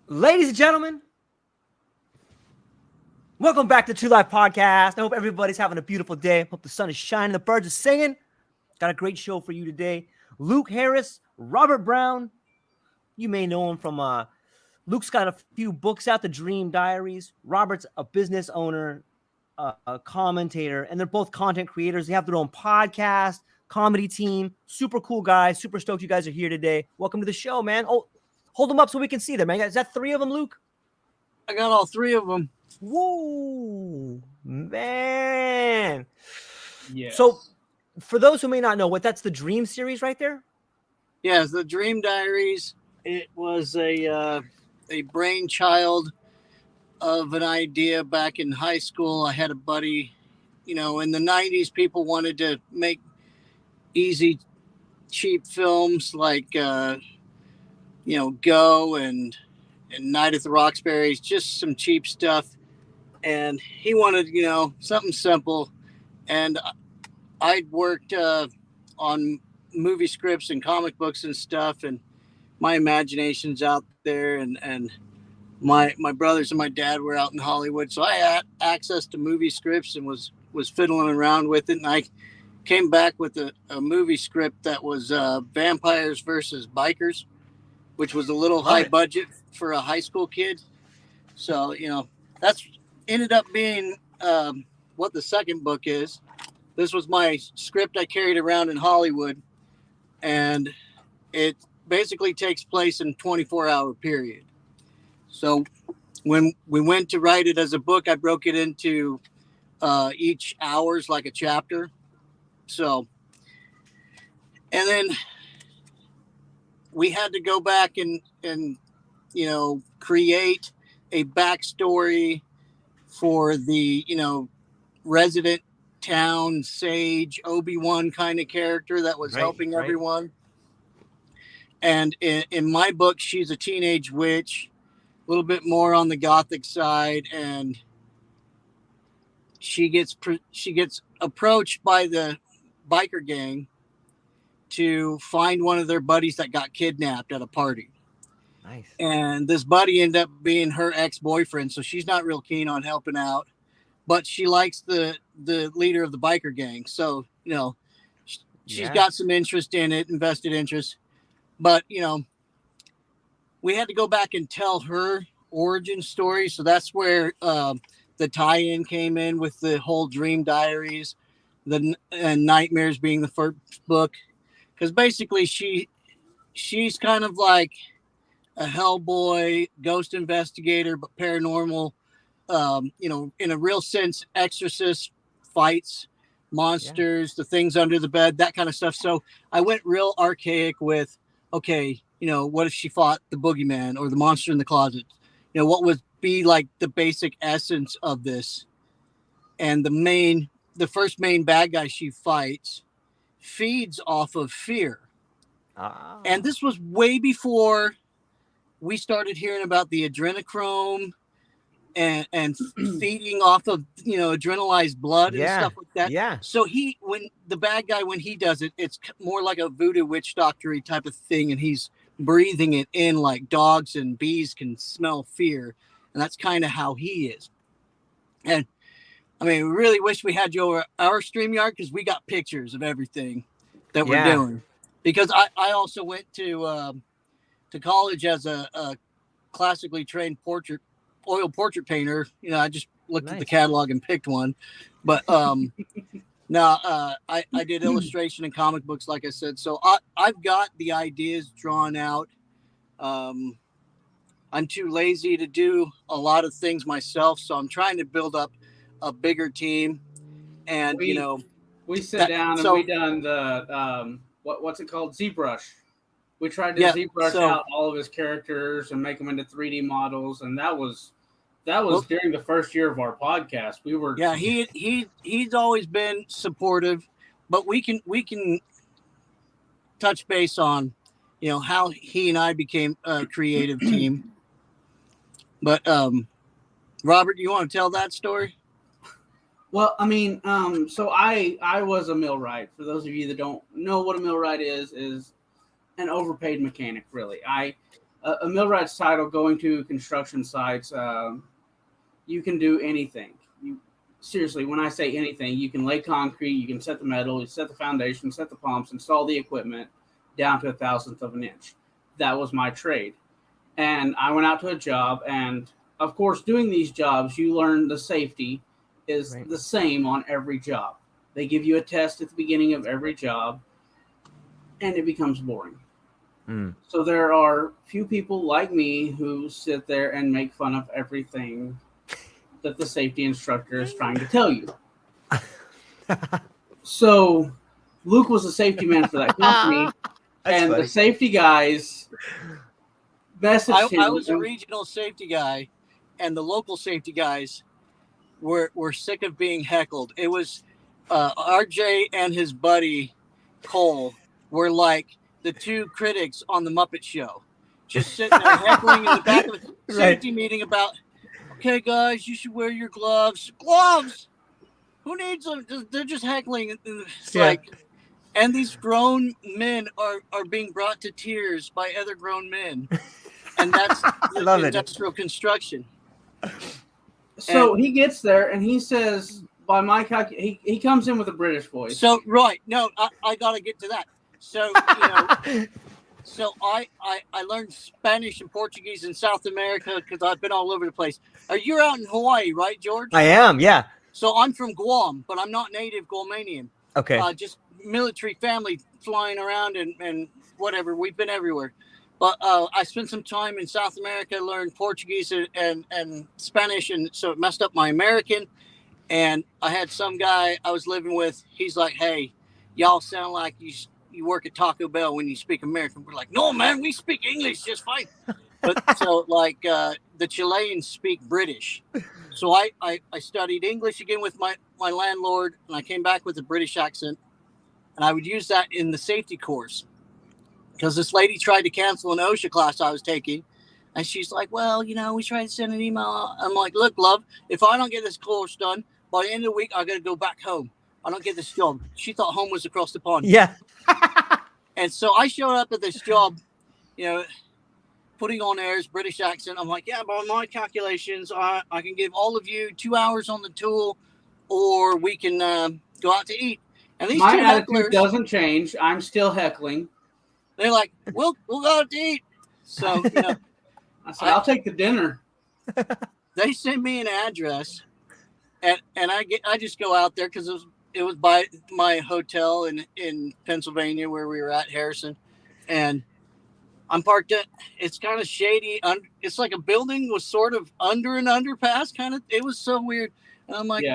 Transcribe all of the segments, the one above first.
Ladies and gentlemen, welcome back to TrueLife Podcast. I hope everybody's having a beautiful day. Hope the sun is shining, the birds are singing. Got a great show for you today. Luke Harris, Robert Brown. You may know him from Luke's got a few books out, The Dream Diaries. Robert's a business owner, a commentator, and they're both content creators. They have their own podcast, comedy team. Super cool guys. Super stoked you guys are here today. Welcome to the show, man. Oh, hold them up so we can see them, man. Is that three of them, Luke? I got all three of them. Whoa, man. Yes. So, for those who may not know, that's the Dream series right there? Yes, the Dream Diaries. It was a brainchild of an idea back in high school. I had a buddy, in the 90s, people wanted to make easy, cheap films like, Go and Night at the Roxbury's, just some cheap stuff. And he wanted, something simple. And I'd worked on movie scripts and comic books and stuff, and my imagination's out there, and my brothers and my dad were out in Hollywood, so I had access to movie scripts and was fiddling around with it. And I came back with a movie script that was vampires versus bikers, which was a little high budget for a high school kid. So that's ended up being what the second book is. This was my script I carried around in Hollywood, and it basically takes place in a 24-hour period. So when we went to write it as a book, I broke it into each hour's like a chapter. So, and then we had to go back and create a backstory for the, resident town sage Obi-Wan kind of character that was helping everyone. And in my book, she's a teenage witch, a little bit more on the gothic side, and she gets approached by the biker gang to find one of their buddies that got kidnapped at a party. Nice. And this buddy ended up being her ex-boyfriend, so she's not real keen on helping out, but she likes the leader of the biker gang. So, she's got some interest in it, invested interest. But, we had to go back and tell her origin story. So that's where the tie-in came in with the whole Dream Diaries, and Nightmares being the first book. Because basically she's kind of like a Hellboy, ghost investigator, but paranormal, in a real sense, exorcist, fights monsters, the things under the bed, that kind of stuff. So I went real archaic with, okay, what if she fought the boogeyman or the monster in the closet? What would be like the basic essence of this? And the first main bad guy she fights feeds off of fear. And this was way before we started hearing about the adrenochrome and feeding off of, adrenalized blood and stuff like that. Yeah. So when the bad guy, when he does it, it's more like a voodoo witch doctor-y type of thing. And he's breathing it in like dogs and bees can smell fear. And that's kind of how he is. And I mean, we really wish we had you over our StreamYard, because we got pictures of everything that we're doing. Because I also went to college as a classically trained oil portrait painter. I just looked at the catalog and picked one. But I did illustration and comic books, like I said. So I've got the ideas drawn out. I'm too lazy to do a lot of things myself, so I'm trying to build up a bigger team. And we sit down and we done the what's it called, ZBrush. We tried to ZBrush out all of his characters and make them into 3D models, and that was during the first year of our podcast. We were he's always been supportive, but we can touch base on how he and I became a creative team. But Robert, you want to tell that story? Well, I mean, so I was a millwright. For those of you that don't know what a millwright is an overpaid mechanic, really. I a millwright's title going to construction sites. You can do anything. Seriously, when I say anything, you can lay concrete, you can set the metal, you set the foundation, set the pumps, install the equipment down to 1,000th of an inch. That was my trade. And I went out to a job, and of course, doing these jobs, you learn the safety is the same on every job. They give you a test at the beginning of every job, and it becomes boring. So there are few people like me who sit there and make fun of everything that the safety instructor is trying to tell you. So Luke was a safety man for that company, and funny. The safety guys messaged him. I was a regional safety guy, and the local safety guys were sick of being heckled. It was RJ and his buddy Cole were like the two critics on the Muppet Show, just sitting there heckling in the back of a safety meeting about, okay, guys, you should wear your gloves. Gloves? Who needs them? They're just heckling. It's like, and these grown men are being brought to tears by other grown men. And that's industrial construction. So he gets there and he says, by my calculation, he comes in with a British voice. So, no, I got to get to that. So, so I learned Spanish and Portuguese in South America because I've been all over the place. You're out in Hawaii, right, George? I am, yeah. So I'm from Guam, but I'm not native Guamanian. Okay. Just military family flying around and whatever. We've been everywhere. But I spent some time in South America, learned Portuguese and Spanish, and so it messed up my American. And I had some guy I was living with. He's like, hey, y'all sound like you work at Taco Bell when you speak American. We're like, no, man, we speak English just fine. But so like the Chileans speak British. So I studied English again with my landlord, and I came back with a British accent. And I would use that in the safety course. Because this lady tried to cancel an OSHA class I was taking. And she's like, well, we tried to send an email. I'm like, look, love, if I don't get this course done, by the end of the week, I got to go back home. I don't get this job. She thought home was across the pond. Yeah. And so I showed up at this job, putting on airs, British accent. I'm like, yeah, by my calculations, I can give all of you 2 hours on the tool, or we can go out to eat. And these my two attitude doesn't change. I'm still heckling. They're like, we'll go out to eat. So, I said, I'll take the dinner. They sent me an address, and I just go out there because it was by my hotel in Pennsylvania where we were at, Harrison, and I'm parked at. It's kind of shady. It's like a building was sort of under an underpass, kind of. It was so weird, and I'm like,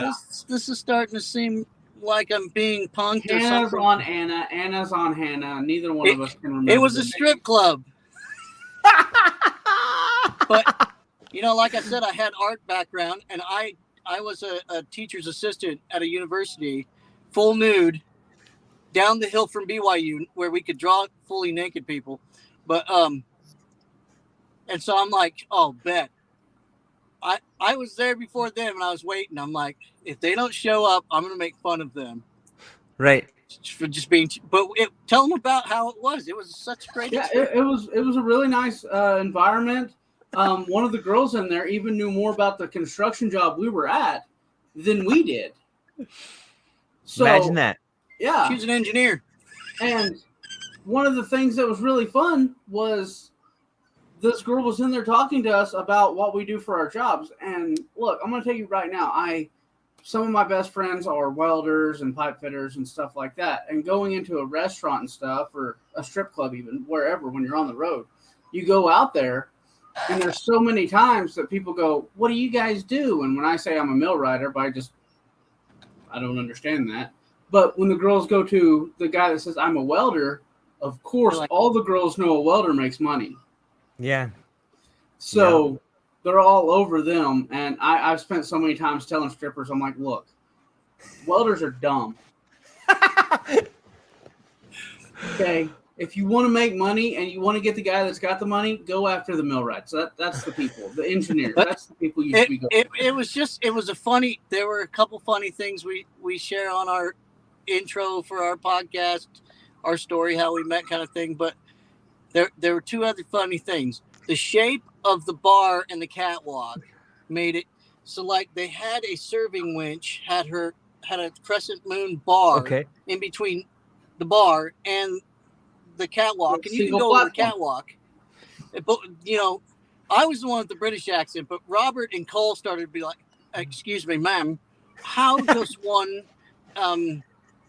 this is starting to seem like I'm being punked. Hannah's on Anna. Anna's on Hannah. Neither one of us can remember. It was a strip club. But, like I said, I had art background, and I was a teacher's assistant at a university, full nude, down the hill from BYU, where we could draw fully naked people. But, and so I'm like, oh, bet. I was there before them, and I was waiting. I'm like, if they don't show up, I'm going to make fun of them. Right. For just being, but tell them about how it was. It was such a great experience. It was a really nice environment. One of the girls in there even knew more about the construction job we were at than we did. So, imagine that. Yeah. She's an engineer. And one of the things that was really fun was this girl was in there talking to us about what we do for our jobs. And look, I'm going to tell you right now, some of my best friends are welders and pipe fitters and stuff like that. And going into a restaurant and stuff, or a strip club even, wherever, when you're on the road, you go out there and there's so many times that people go, what do you guys do? And when I say I'm a millwright, I don't understand that. But when the girls go to the guy that says I'm a welder, of course, all the girls know a welder makes money. Yeah. So they're all over them. And I've spent so many times telling strippers, I'm like, look, welders are dumb. Okay. If you want to make money and you want to get the guy that's got the money, go after the millwrights. That's the people, the engineers. That's the people you should be going. There were a couple funny things we share on our intro for our podcast, our story, how we met kind of thing. But there were two other funny things. the shape of the bar and the catwalk made it so like they had a serving winch, had a crescent moon bar in between the bar and the catwalk, and you can go over the catwalk. But I was the one with the British accent, but Robert and Cole started to be like, "Excuse me, ma'am, how does one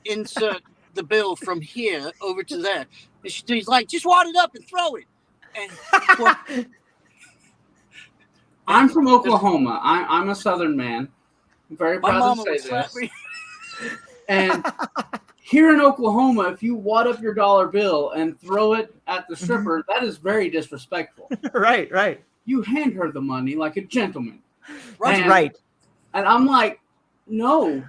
insert the bill from here over to there?" And she's like, "Just wad it up and throw it." And I'm from Oklahoma. I'm a Southern man. I'm very proud to say this. And here in Oklahoma, if you wad up your dollar bill and throw it at the stripper, that is very disrespectful. Right. You hand her the money like a gentleman. Right. And I'm like, no.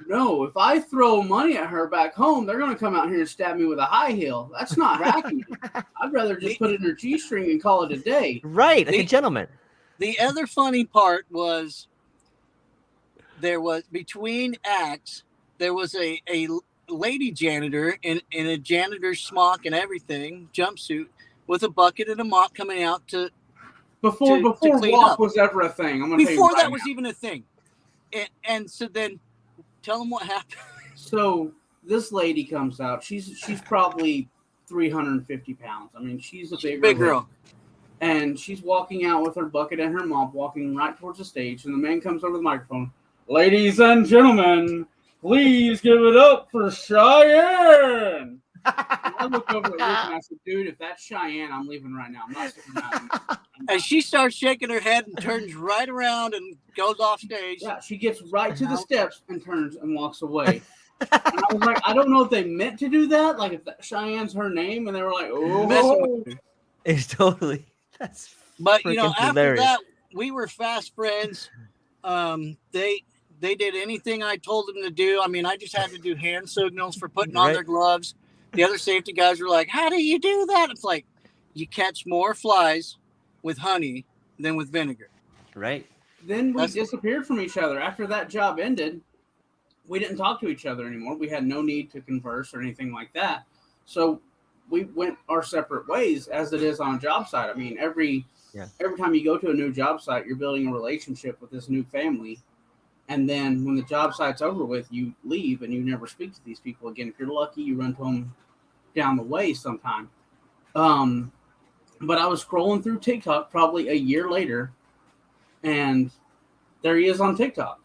If I throw money at her back home, they're going to come out here and stab me with a high heel. That's not hacking. I'd rather just put it in her G-string and call it a day. Right, like a gentleman. The other funny part was there was between acts, there was a lady janitor in a janitor's smock and everything, jumpsuit, with a bucket and a mop coming out to before WAP was ever a thing. Before that was even a thing. And so then tell them what happened. So this lady comes out. She's probably 350 pounds. I mean, she's a big girl. And she's walking out with her bucket and her mop, walking right towards the stage. And the man comes over the microphone. "Ladies and gentlemen, please give it up for Cheyenne." And I look over at Luke and I said, "Dude, if that's Cheyenne, I'm leaving right now. I'm not sticking around." And she starts shaking her head and turns right around and goes off stage. Yeah, she gets right to the steps and turns and walks away. And I was like, I don't know if they meant to do that. Like, if Cheyenne's her name, and they were like, "Oh." It's totally. That's but after that, we were fast friends. They did anything I told them to do. I mean, I just had to do hand signals for putting on their gloves. The other safety guys were like, "How do you do that?" It's like, you catch more flies with honey than with vinegar. Right. Then we disappeared from each other. After that job ended, we didn't talk to each other anymore. We had no need to converse or anything like that. So we went our separate ways, as it is on a job site. I mean, every time you go to a new job site, you're building a relationship with this new family. And then when the job site's over with, you leave and you never speak to these people again. If you're lucky, you run to them down the way sometime. But I was scrolling through TikTok probably a year later, and there he is on TikTok.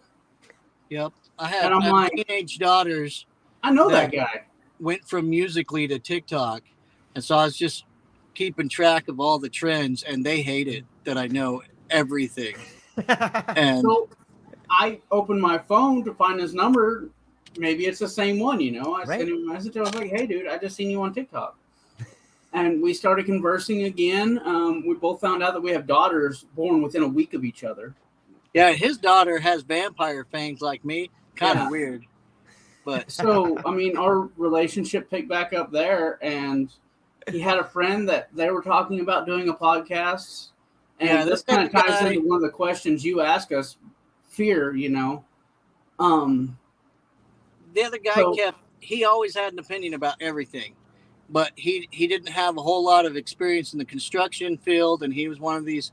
Yep. I have teenage daughters. I know that guy. Went from Musical.ly to TikTok. And so I was just keeping track of all the trends, and they hate it that I know everything. And so I opened my phone to find his number. Maybe it's the same one, I sent him a message. I was like, "Hey, dude, I just seen you on TikTok." And we started conversing again. We both found out that we have daughters born within a week of each other. Yeah, his daughter has vampire fangs like me. Kind of weird. But so, I mean, our relationship picked back up there, and he had a friend that they were talking about doing a podcast. And this kind of ties into one of the questions you ask us, fear, The other guy he always had an opinion about everything, but he didn't have a whole lot of experience in the construction field, and he was one of these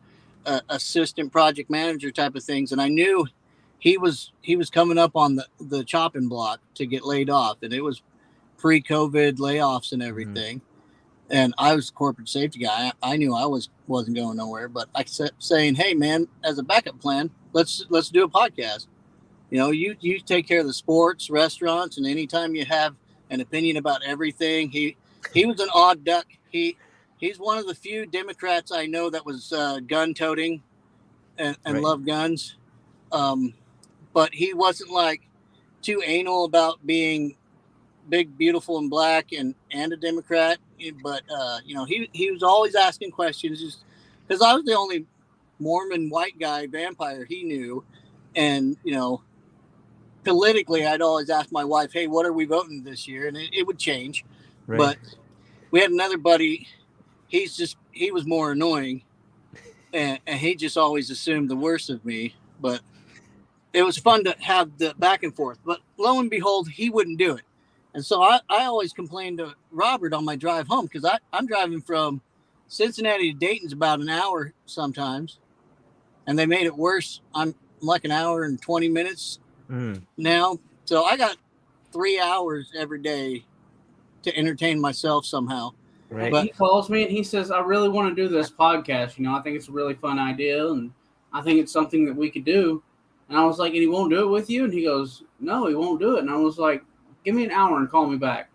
assistant project manager type of things. And I knew he was coming up on the chopping block to get laid off, and it was pre-COVID layoffs and everything. And I was a corporate safety guy. I knew I wasn't going nowhere, but I kept saying, "Hey man, as a backup plan, let's do a podcast. You take care of the sports, restaurants, and anytime you have an opinion about everything." He was an odd duck. He's one of the few Democrats I know that was gun toting and loved guns. But he wasn't like too anal about being big, beautiful, and black and a Democrat. But he was always asking questions, just because I was the only Mormon white guy vampire he knew. And politically, I'd always ask my wife, "Hey, what are we voting this year?" And it would change. Right. But we had another buddy. He was more annoying, and he just always assumed the worst of me. But it was fun to have the back and forth. But lo and behold, he wouldn't do it. And so I always complained to Robert on my drive home, because I'm driving from Cincinnati to Dayton's about an hour sometimes, and they made it worse. I'm like an hour and 20 minutes now, so I got 3 hours every day to entertain myself somehow. Right. But he calls me and he says, I really want to do this podcast. I think it's a really fun idea, and I think it's something that we could do. And I was like, and he won't do it with you? And he goes, no, he won't do it. And I was like, give me an hour and call me back.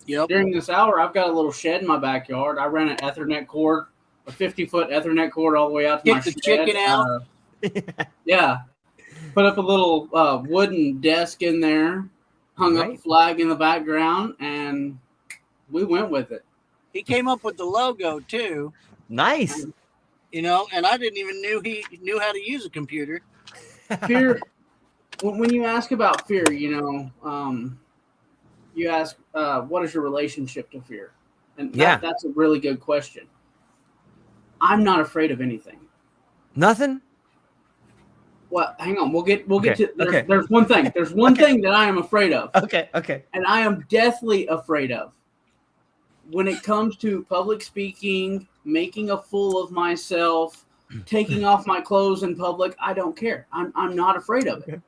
Yep. During this hour, I've got a little shed in my backyard. I ran an Ethernet cord, a 50-foot Ethernet cord all the way out to my shed. Get the chicken out. Yeah. Put up a little wooden desk in there, hung up a flag in the background, and we went with it. He came up with the logo, too. Nice. And I didn't even he knew how to use a computer. Fear. When you ask about fear, you ask, what is your relationship to fear? And that's a really good question. I'm not afraid of anything. Nothing? Well, hang on. We'll get to there's one thing. There's one thing that I am afraid of. Okay. And I am deathly afraid of. When it comes to public speaking, making a fool of myself, taking off my clothes in public, I don't care. I'm not afraid of it.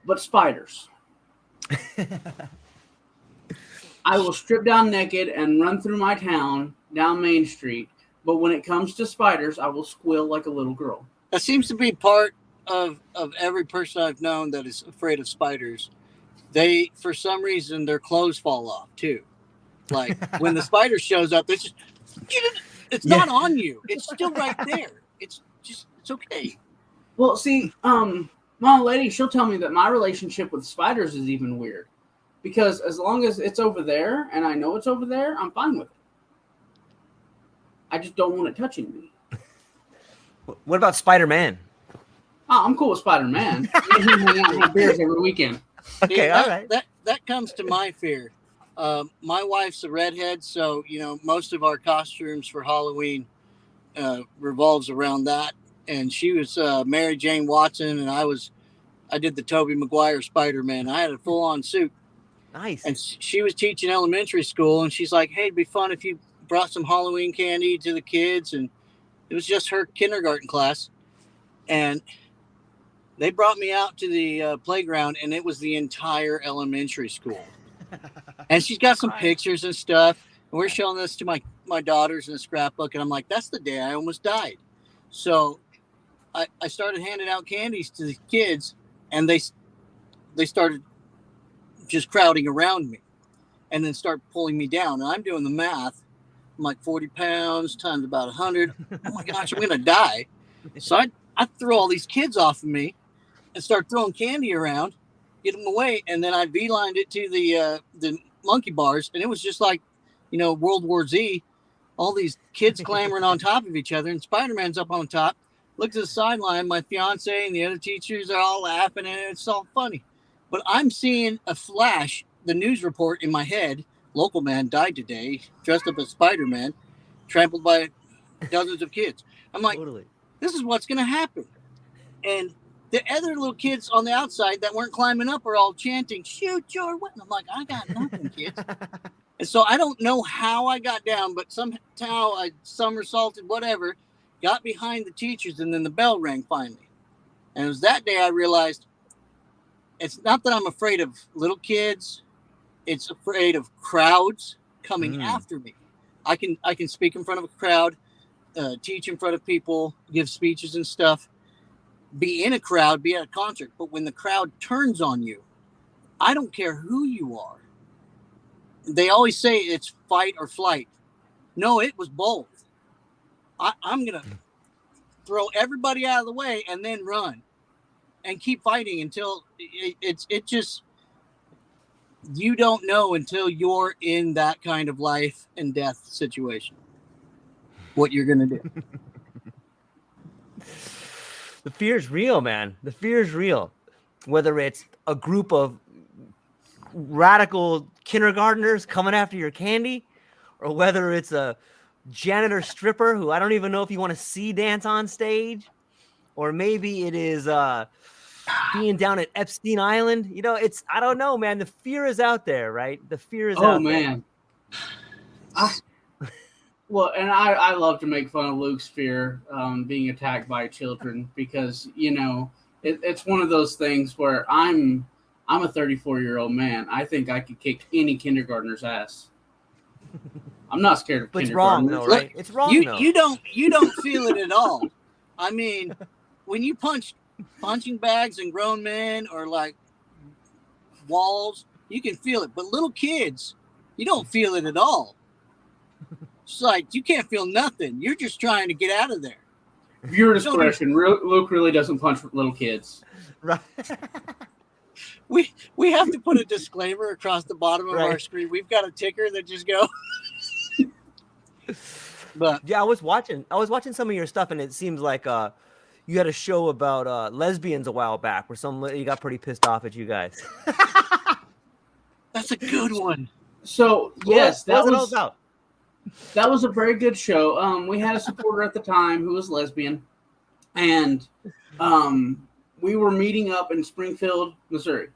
But spiders. I will strip down naked and run through my town down Main Street. But when it comes to spiders, I will squeal like a little girl. That seems to be part of every person I've known that is afraid of spiders. They, for some reason, their clothes fall off too. Like when the spider shows up, it's not on you. It's still right there. It's okay. Well, see, my lady, she'll tell me that my relationship with spiders is even weird. Because as long as it's over there and I know it's over there, I'm fine with it. I just don't want it touching me. What about Spider-Man? Oh, I'm cool with Spider-Man. I hang out and have beers every weekend. Okay, all right. That comes to my fear. My wife's a redhead, so most of our costumes for Halloween revolves around that. And she was Mary Jane Watson, and I did the Tobey Maguire Spider-Man. I had a full-on suit. Nice. And she was teaching elementary school, and she's like, "Hey, it'd be fun if you brought some Halloween candy to the kids." And it was just her kindergarten class, and they brought me out to the playground, and it was the entire elementary school. And she's got some pictures and stuff, and we're showing this to my daughters in a scrapbook, and I'm like, that's the day I almost died. So I started handing out candies to the kids, and they started just crowding around me and then start pulling me down. And I'm doing the math. I'm like 40 pounds times about 100. Oh my gosh, I'm going to die. So I throw all these kids off of me and start throwing candy around, get them away. And then I V-lined it to the monkey bars. And it was just like, World War Z, all these kids clambering on top of each other. And Spider-Man's up on top. Look to the sideline. My fiance and the other teachers are all laughing, and it's all funny. But I'm seeing a flash, the news report in my head. Local man died today, dressed up as Spider-Man, trampled by dozens of kids. I'm like, This is what's going to happen. And the other little kids on the outside that weren't climbing up are all chanting, "Shoot your weapon." I'm like, I got nothing, kids. And so I don't know how I got down, but somehow I somersaulted, whatever, got behind the teachers, and then the bell rang finally. And it was that day I realized it's not that I'm afraid of little kids. It's afraid of crowds coming after me. I can speak in front of a crowd, teach in front of people, give speeches and stuff, be in a crowd, be at a concert. But when the crowd turns on you, I don't care who you are. They always say it's fight or flight. No, it was both. I'm going to throw everybody out of the way and then run and keep fighting until it just, you don't know until you're in that kind of life and death situation what you're going to do. The fear is real, man. The fear is real. Whether it's a group of radical kindergartners coming after your candy, or whether it's a janitor stripper who I don't even know if you want to see dance on stage, or maybe it is being down at Epstein Island. I don't know, man. The fear is out there, right? The fear is out there. Oh, man. Well, and I love to make fun of Luke's fear being attacked by children because it's one of those things where I'm a 34-year-old man. I think I could kick any kindergartner's ass. I'm not scared of kindergartners. It's wrong, though, right? It's wrong. You don't feel it at all. I mean, when you punch punching bags and grown men or like walls, you can feel it. But little kids, you don't feel it at all. It's like you can't feel nothing. You're just trying to get out of there. Viewer discretion. Luke really doesn't punch little kids. Right. We have to put a disclaimer across the bottom of our screen. We've got a ticker that just goes. But yeah, I was watching some of your stuff, and it seems like you had a show about lesbians a while back, where you got pretty pissed off at you guys. That's a good one. So yes, that was all about. That was a very good show. We had a supporter at the time who was lesbian, and we were meeting up in Springfield, Missouri.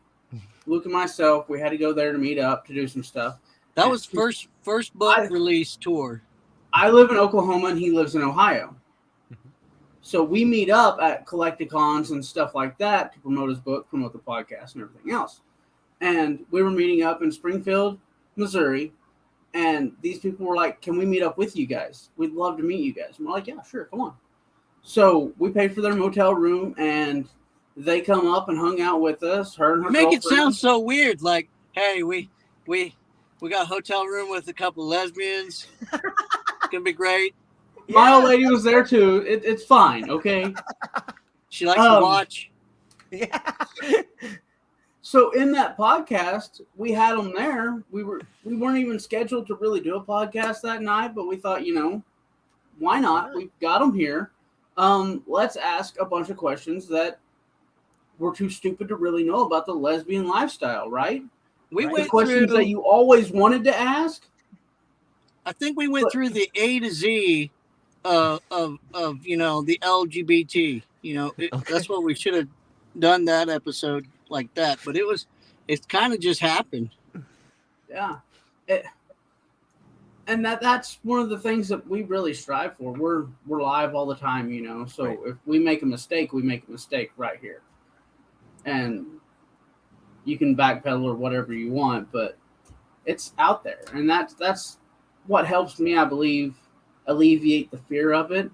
Luke and myself, we had to go there to meet up to do some stuff. That was first book release tour. I live in Oklahoma and he lives in Ohio. So we meet up at Collecticons and stuff like that to promote his book, promote the podcast and everything else. And we were meeting up in Springfield, Missouri. And these people were like, can we meet up with you guys? We'd love to meet you guys. And we're like, yeah, sure, come on. So we paid for their motel room and they come up and hung out with us. Her and her Make girlfriend. it sound so weird. Like, hey, we got a hotel room with a couple of lesbians. It's gonna be great. My old lady was there too. It's fine, okay? She likes to watch. Yeah. So in that podcast, we had them there. We weren't even scheduled to really do a podcast that night, but we thought, why not? We've got them here. Let's ask a bunch of questions that we're too stupid to really know about the lesbian lifestyle, right? We went the questions through, that you always wanted to ask. I think we went through the A to Z of the LGBT. That's what we should have done that episode like that. But it kind of just happened. Yeah. And that's one of the things that we really strive for. We're live all the time, So if we make a mistake, we make a mistake right here. And you can backpedal or whatever you want, but it's out there. And that's what helps me, I believe, alleviate the fear of it,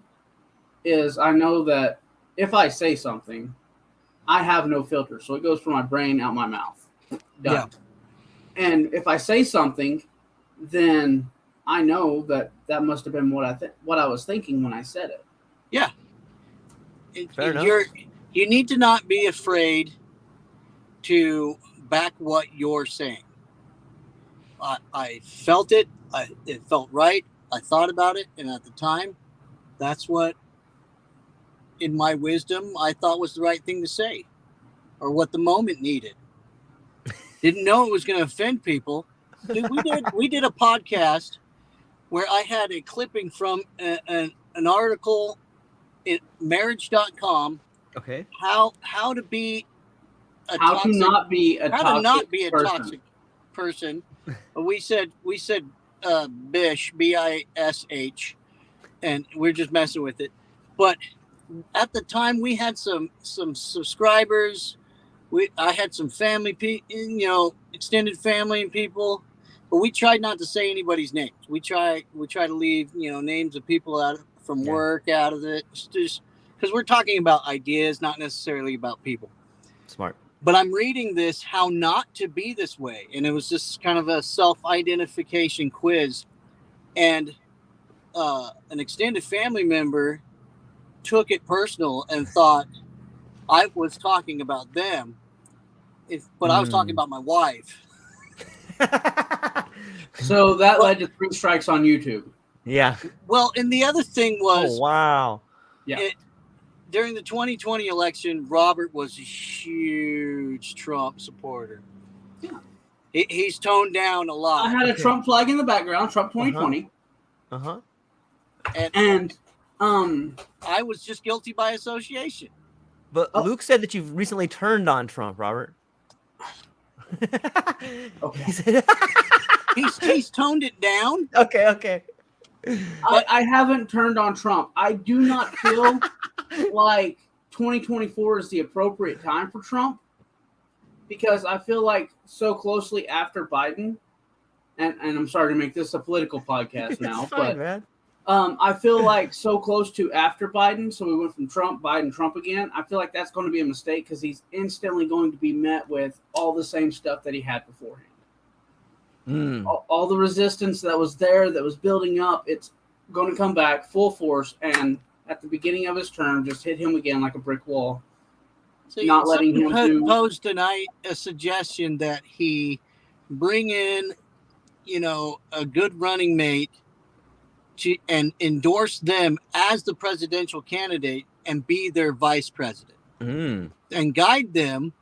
is I know that if I say something, I have no filter. So it goes from my brain out my mouth. Done. Yeah. And if I say something, then I know that must have been what I was thinking when I said it. Yeah. Fair enough. You need to not be afraid to back what you're saying. I felt it. It felt right. I thought about it. And at the time, that's what, in my wisdom, I thought was the right thing to say, or what the moment needed. Didn't know it was going to offend people. Dude, we did a podcast where I had a clipping from an article in marriage.com. Okay. How to be a how toxic, to not be a how toxic to not be a person. toxic person. we said bish, bish, and we're just messing with it. But at the time, we had some subscribers. I had some family, extended family and people, but we tried not to say anybody's names. We try to leave names of people out from work out of it, just because we're talking about ideas, not necessarily about people. Smart. But I'm reading this, how not to be this way, and it was just kind of a self-identification quiz, and an extended family member took it personal and thought I was talking about them, but I was talking about my wife. So that led to 3 strikes on YouTube. Yeah. Well, and the other thing was, oh, wow. Yeah. During the 2020 election, Robert was a huge Trump supporter. Yeah. He's toned down a lot. I had a Trump flag in the background, Trump 2020. Uh-huh. And I was just guilty by association. But Luke said that you've recently turned on Trump, Robert. Okay. He's toned it down. Okay. I haven't turned on Trump. I do not feel like 2024 is the appropriate time for Trump, because I feel like so closely after Biden, and I'm sorry to make this a political podcast now, fine, man. I feel like so close to after Biden, so we went from Trump, Biden, Trump again. I feel like that's going to be a mistake, because he's instantly going to be met with all the same stuff that he had beforehand. All the resistance that was there, that was building up, it's going to come back full force, and at the beginning of his term, just hit him again like a brick wall. So not letting him posed tonight a suggestion that he bring in, a good running mate and endorse them as the presidential candidate and be their vice president and guide them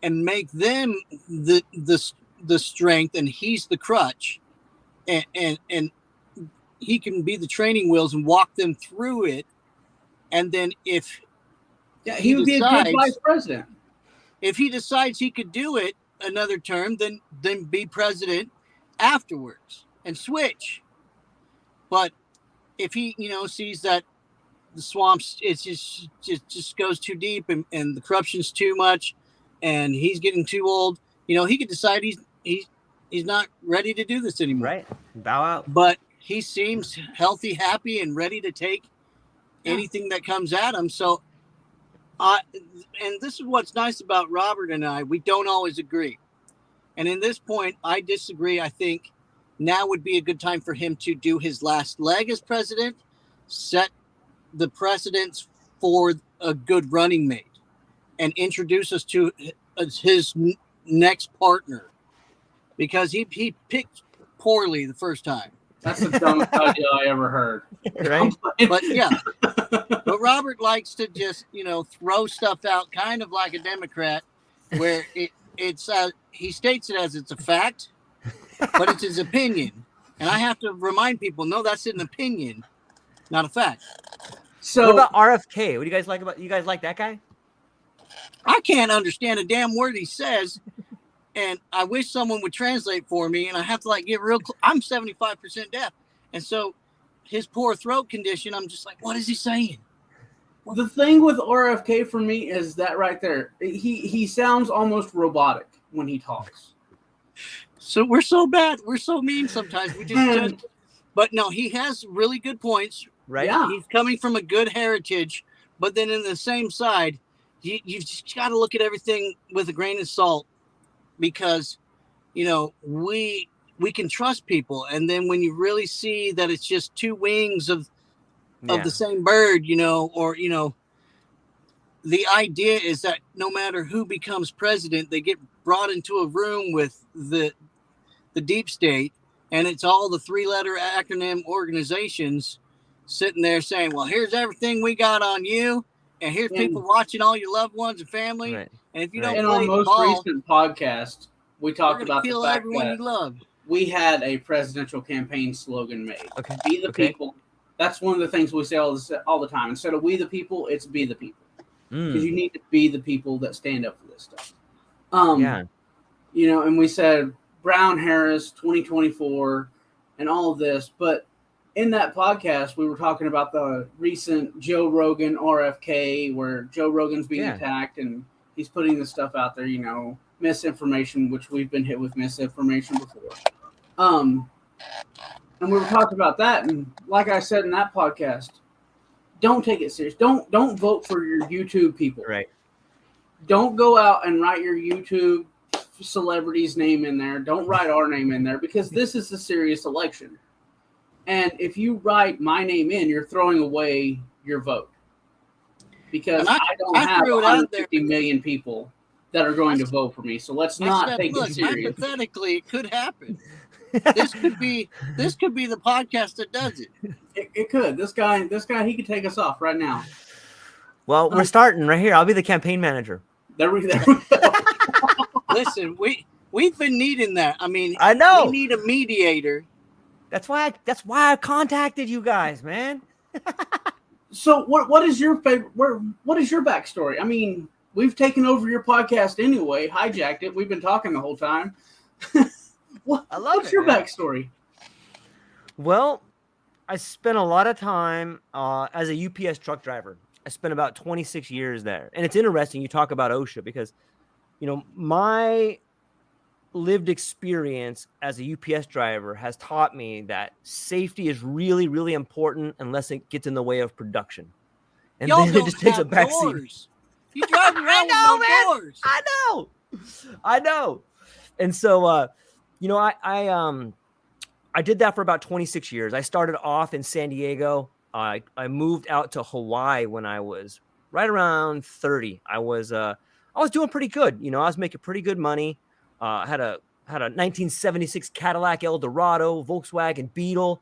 and make them the strength, and he's the crutch, and he can be the training wheels and walk them through it. And then if he would be a good vice president. If he decides he could do it another term, then be president afterwards and switch. But if he, sees that the swamps, it just goes too deep, and the corruption's too much, and he's getting too old, he could decide he's not ready to do this anymore. Right. Bow out. But he seems healthy, happy, and ready to take anything that comes at him. So, and this is what's nice about Robert and I. We don't always agree. And in this point, I disagree. I think now would be a good time for him to do his last leg as president, set the precedents for a good running mate, and introduce us to his next partner, because he picked poorly the first time. That's the dumbest idea I ever heard. Right? But yeah, but Robert likes to just, throw stuff out kind of like a Democrat, where it's he states it as it's a fact, but it's his opinion. And I have to remind people, no, that's an opinion, not a fact. So what about RFK? What do you guys like you guys like that guy? I can't understand a damn word he says. And I wish someone would translate for me, and I have to get real close. I'm 75% deaf. And so his poor throat condition, I'm just like, what is he saying? The thing with RFK for me is that right there, he sounds almost robotic when he talks. So we're so bad. We're so mean sometimes. We just but no, he has really good points. Right. Yeah. He's coming from a good heritage, but then in the same side, you've just got to look at everything with a grain of salt, because, we can trust people. And then when you really see that it's just two wings of the same bird, or, the idea is that no matter who becomes president, they get brought into a room with the deep state, and it's all the 3-letter acronym organizations sitting there saying, well, here's everything we got on you, and here's people watching all your loved ones and family. Right. And if you don't in play our most ball, recent podcast, we talked about the fact everyone that you love. We had a presidential campaign slogan made. Okay. Be the people. That's one of the things we say all the time. Instead of we the people, it's be the people. Because you need to be the people that stand up for this stuff. And we said Brown, Harris, 2024, and all of this. But in that podcast, we were talking about the recent Joe Rogan RFK, where Joe Rogan's being attacked, and he's putting this stuff out there, misinformation, which we've been hit with misinformation before. And we were talking about that, and like I said in that podcast, don't take it serious. Don't vote for your YouTube people. Right. Don't go out and write your YouTube celebrity's name in there. Don't write our name in there, because this is a serious election. And if you write my name in, you're throwing away your vote. Because I don't have 150 million people that are going to vote for me. So let's not take it serious. Hypothetically, it could happen. This could be the podcast that does it. It could. This guy, he could take us off right now. Well, we're starting right here. I'll be the campaign manager. There we go. Listen, we've been needing that. I mean, I know we need a mediator. That's why I contacted you guys, man. So what is your favorite? What is your backstory? I mean, we've taken over your podcast anyway, hijacked it. We've been talking the whole time. What's your backstory? Well, I spent a lot of time as a UPS truck driver. I spent about 26 years there. And it's interesting you talk about OSHA because, my lived experience as a UPS driver has taught me that safety is really, really important unless it gets in the way of production. And Y'all then it just takes a backseat. You drive around with no doors. I know. And so, I did that for about 26 years. I started off in San Diego. I moved out to Hawaii when I was right around 30. I was doing pretty good. I was making pretty good money. I had a 1976 Cadillac Eldorado, Volkswagen Beetle.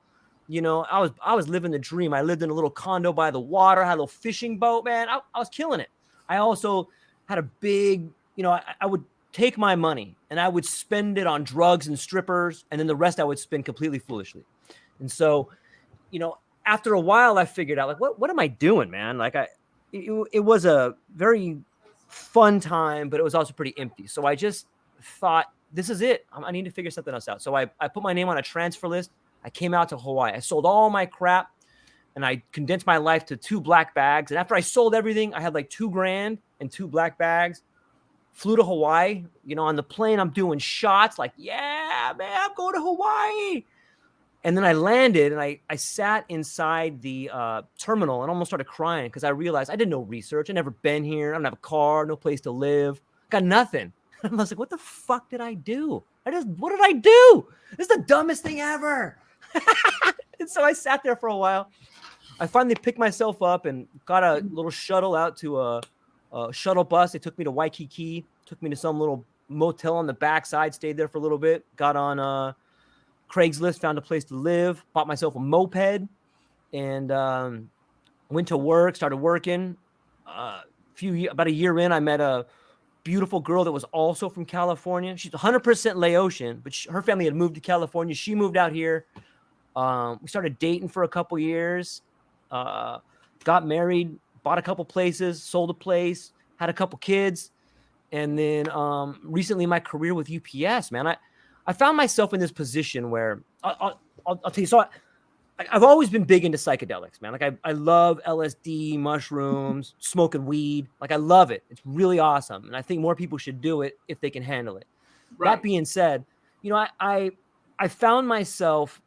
I was living the dream. I lived in a little condo by the water, had a little fishing boat, man. I was killing it. I also had a big, I would take my money and I would spend it on drugs and strippers, and then the rest I would spend completely foolishly. And so, after a while, I figured out, like, what am I doing, man? Like, it was a very fun time, but it was also pretty empty. So I just thought, this is it. I need to figure something else out. So I put my name on a transfer list. I came out to Hawaii. I sold all my crap, and I condensed my life to 2 black bags. And after I sold everything, I had like $2,000 and 2 black bags. Flew to Hawaii. On the plane, I'm doing shots like, yeah, man, I'm going to Hawaii. And then I landed, and I sat inside the terminal and almost started crying because I realized I did no research. I'd never been here. I don't have a car, no place to live, got nothing. I was like, what the fuck did I do? What did I do? This is the dumbest thing ever. And so I sat there for a while. I finally picked myself up and got a little shuttle out to a shuttle bus. They took me to Waikiki, took me to some little motel on the backside, stayed there for a little bit, got on Craigslist, found a place to live, bought myself a moped, and went to work, started working. About a year in, I met a beautiful girl that was also from California. She's 100% Laotian, but her family had moved to California. She moved out here. We started dating for a couple years, got married, bought a couple places, sold a place, had a couple kids. And then recently my career with UPS, man, I found myself in this position where I'll tell you. So I've always been big into psychedelics, man. Like I love LSD, mushrooms, smoking weed. Like I love it. It's really awesome. And I think more people should do it if they can handle it. Right. That being said, I found myself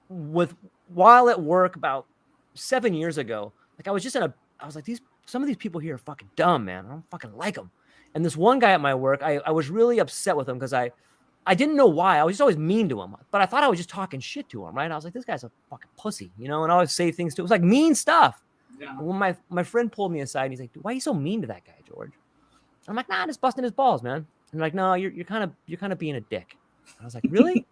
while at work about 7 years ago, like I was like, some of these people here are fucking dumb, man. I don't fucking like them. And this one guy at my work, I was really upset with him because I didn't know why. I was just always mean to him, but I thought I was just talking shit to him, right? I was like, this guy's a fucking pussy, and I always say things to him. It was like mean stuff. Yeah. And when my friend pulled me aside, and he's like, why are you so mean to that guy, George? I'm like, nah, just busting his balls, man. And like, no, you're kind of being a dick. I was like, really?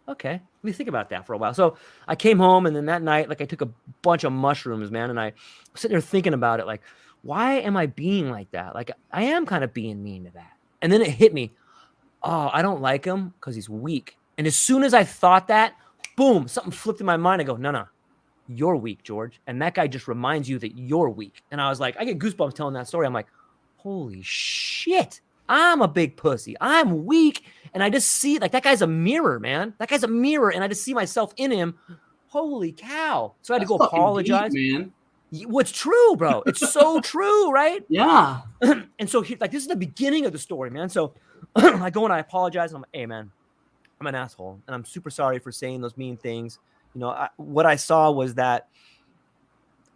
Okay, let me think about that for a while. So I came home, and then that night, like I took a bunch of mushrooms, man, and I was sitting there thinking about it, like, why am I being like that? Like I am kind of being mean to that. And then it hit me. Oh, I don't like him because he's weak. And as soon as I thought that, boom, something flipped in my mind. I go, no, you're weak, George. And that guy just reminds you that you're weak. And I was like, I get goosebumps telling that story. I'm like, holy shit, I'm a big pussy. I'm weak. And I just see, like, that guy's a mirror, man. That guy's a mirror. And I just see myself in him. Holy cow. So I had to go apologize. Deep, man. What's true, bro? It's so true, right? Yeah. And so, like, this is the beginning of the story, man. So I go and I apologize. And I'm like, hey, man, I'm an asshole. And I'm super sorry for saying those mean things. What I saw was that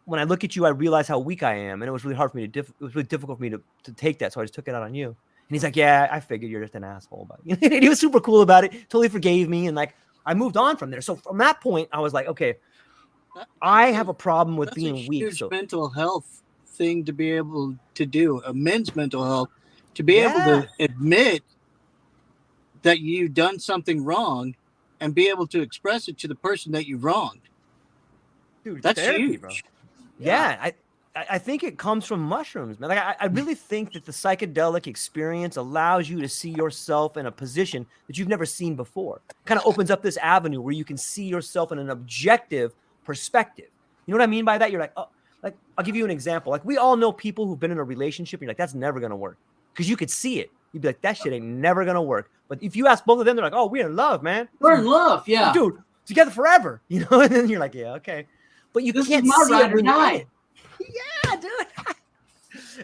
when I look at you, I realize how weak I am. And it was really hard for me it was really difficult for me to take that. So I just took it out on you. And he's like, yeah, I figured you're just an asshole. But and he was super cool about it. Totally forgave me. And like, I moved on from there. So from that point, I was like, okay, I have a problem with being weak. That's a huge mental health thing to be able to do. A men's mental health, to be able to admit that you've done something wrong and be able to express it to the person that you wronged. Dude, that's therapy, huge, bro. Yeah, I think it comes from mushrooms, man. Like I really think that the psychedelic experience allows you to see yourself in a position that you've never seen before. Kind of opens up this avenue where you can see yourself in an objective perspective. You know what I mean by that? You're like, oh, like I'll give you an example. Like we all know people who've been in a relationship. And you're like, that's never gonna work because you could see it. You'd be like, that shit ain't never gonna work. But if you ask both of them, they're like, oh, we're in love, man. We're in love, yeah, dude. together forever, you know? And then you're like, yeah, okay. But you can't see it when you're in it. Yeah, dude.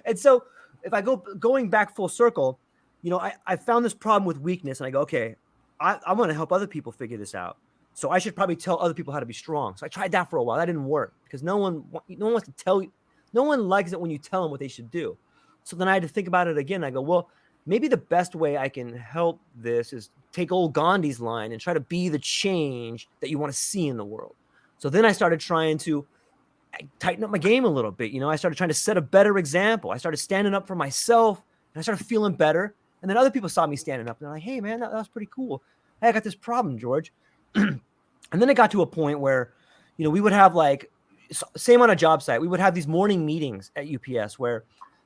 And so if I going back full circle, you know, I found this problem with weakness, and I go, okay, I want to help other people figure this out. So I should probably tell other people how to be strong. So I tried that for a while. That didn't work because no one wants to tell you. No one likes it when you tell them what they should do. So then I had to think about it again. I go, well, maybe the best way I can help this is take old Gandhi's line and try to be the change that you want to see in the world. So then I started trying to tighten up my game a little bit. You know, I started trying to set a better example. I started standing up for myself, and I started feeling better. And then other people saw me standing up, and they're like, hey, man, that was pretty cool. Hey, I got this problem, George. And then it got to a point where, you know, we would have like, same on a job site, we would have these morning meetings at UPS where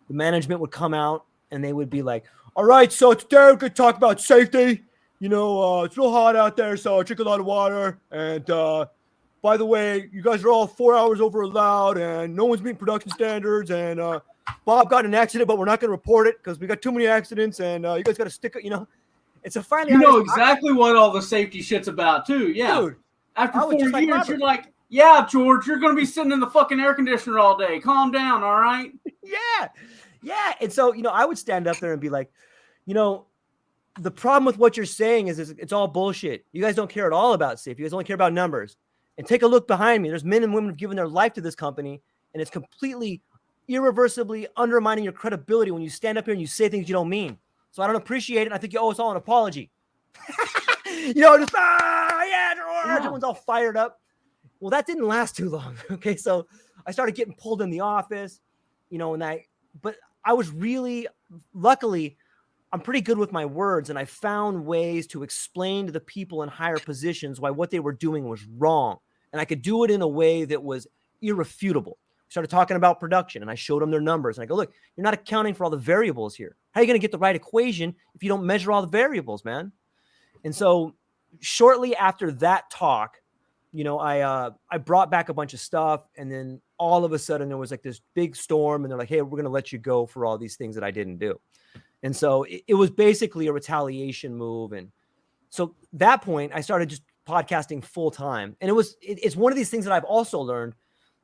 the management would come out and they would be like, all right, so today we're going to talk about safety. You know, it's real hot out there, so drink a lot of water. And by the way, you guys are all 4 hours over allowed, and no one's meeting production standards. And Bob got in an accident, but we're not going to report it because we got too many accidents, and you guys got to stick it, you know. And so finally, you know exactly what all the safety shit's about, too. Yeah. Dude, after 4 years, you're like, yeah, George, you're going to be sitting in the fucking air conditioner all day. Calm down, all right? Yeah. Yeah. And so, you know, I would stand up there and be like, you know, the problem with what you're saying is it's all bullshit. You guys don't care at all about safety. You guys only care about numbers. And take a look behind me. There's men and women who've given their life to this company, and it's completely, irreversibly undermining your credibility when you stand up here and you say things you don't mean. So I don't appreciate it. And I think you owe us all an apology. You know, just, everyone's all fired up. Well, that didn't last too long. Okay. So I started getting pulled in the office, you know, but I was really, luckily, I'm pretty good with my words. And I found ways to explain to the people in higher positions why what they were doing was wrong. And I could do it in a way that was irrefutable. We started talking about production, and I showed them their numbers. And I go, look, you're not accounting for all the variables here. How are you going to get the right equation if you don't measure all the variables, man? And so shortly after that talk, you know, I brought back a bunch of stuff, and then all of a sudden there was like this big storm, and they're like, hey, we're going to let you go for all these things that I didn't do. And so it was basically a retaliation move. And so that point, I started just podcasting full time. And it's one of these things that I've also learned,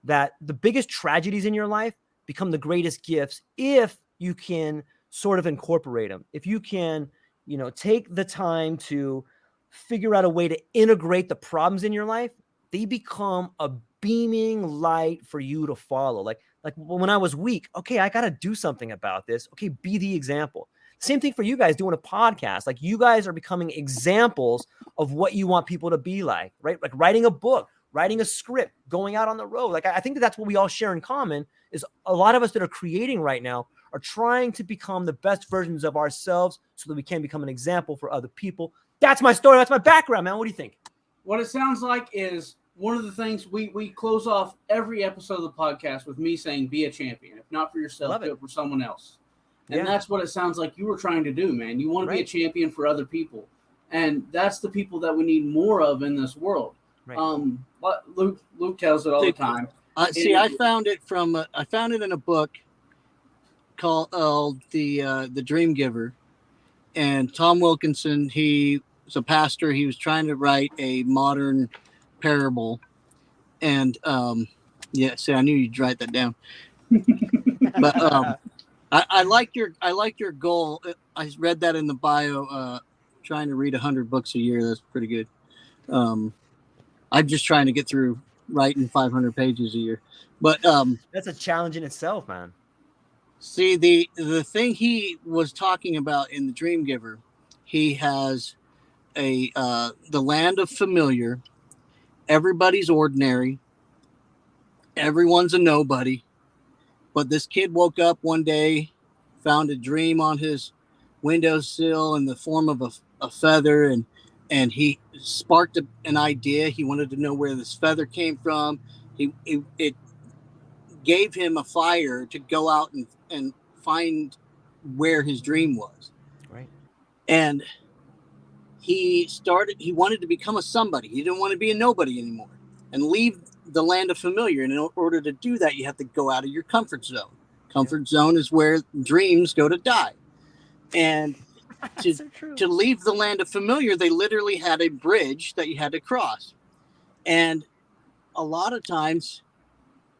that the biggest tragedies in your life become the greatest gifts if you can sort of incorporate them. If you can, you know, take the time to figure out a way to integrate the problems in your life, they become a beaming light for you to follow. Like when I was weak, okay, I got to do something about this. Okay, be the example. Same thing for you guys doing a podcast. Like, you guys are becoming examples of what you want people to be like, right? Like writing a book, writing a script, going out on the road. Like, I think that's what we all share in common, is a lot of us that are creating right now are trying to become the best versions of ourselves so that we can become an example for other people. That's my story. That's my background, man. What do you think? What it sounds like is one of the things we close off every episode of the podcast with me saying, be a champion. If not for yourself, do it for someone else. And that's what it sounds like you were trying to do, man. You want to be a champion for other people. And that's the people that we need more of in this world. Right. Luke tells it all the time. I found it in a book called The Dream Giver. And Tom Wilkinson, he was a pastor. He was trying to write a modern parable. And I knew you'd write that down. But I like your goal. I read that in the bio. Trying to read 100 books a year. That's pretty good. I'm just trying to get through writing 500 pages a year. But that's a challenge in itself, man. See, the thing he was talking about in The Dream Giver, he has the land of familiar. Everybody's ordinary. Everyone's a nobody. But this kid woke up one day, found a dream on his windowsill in the form of a feather, and he sparked an idea. He wanted to know where this feather came from. It gave him a fire to go out and find where his dream was. Right. And he wanted to become a somebody. He didn't want to be a nobody anymore and leave the land of familiar. And in order to do that, you have to go out of your comfort zone. Comfort zone is where dreams go to die. And to leave the land of familiar, they literally had a bridge that you had to cross. And a lot of times,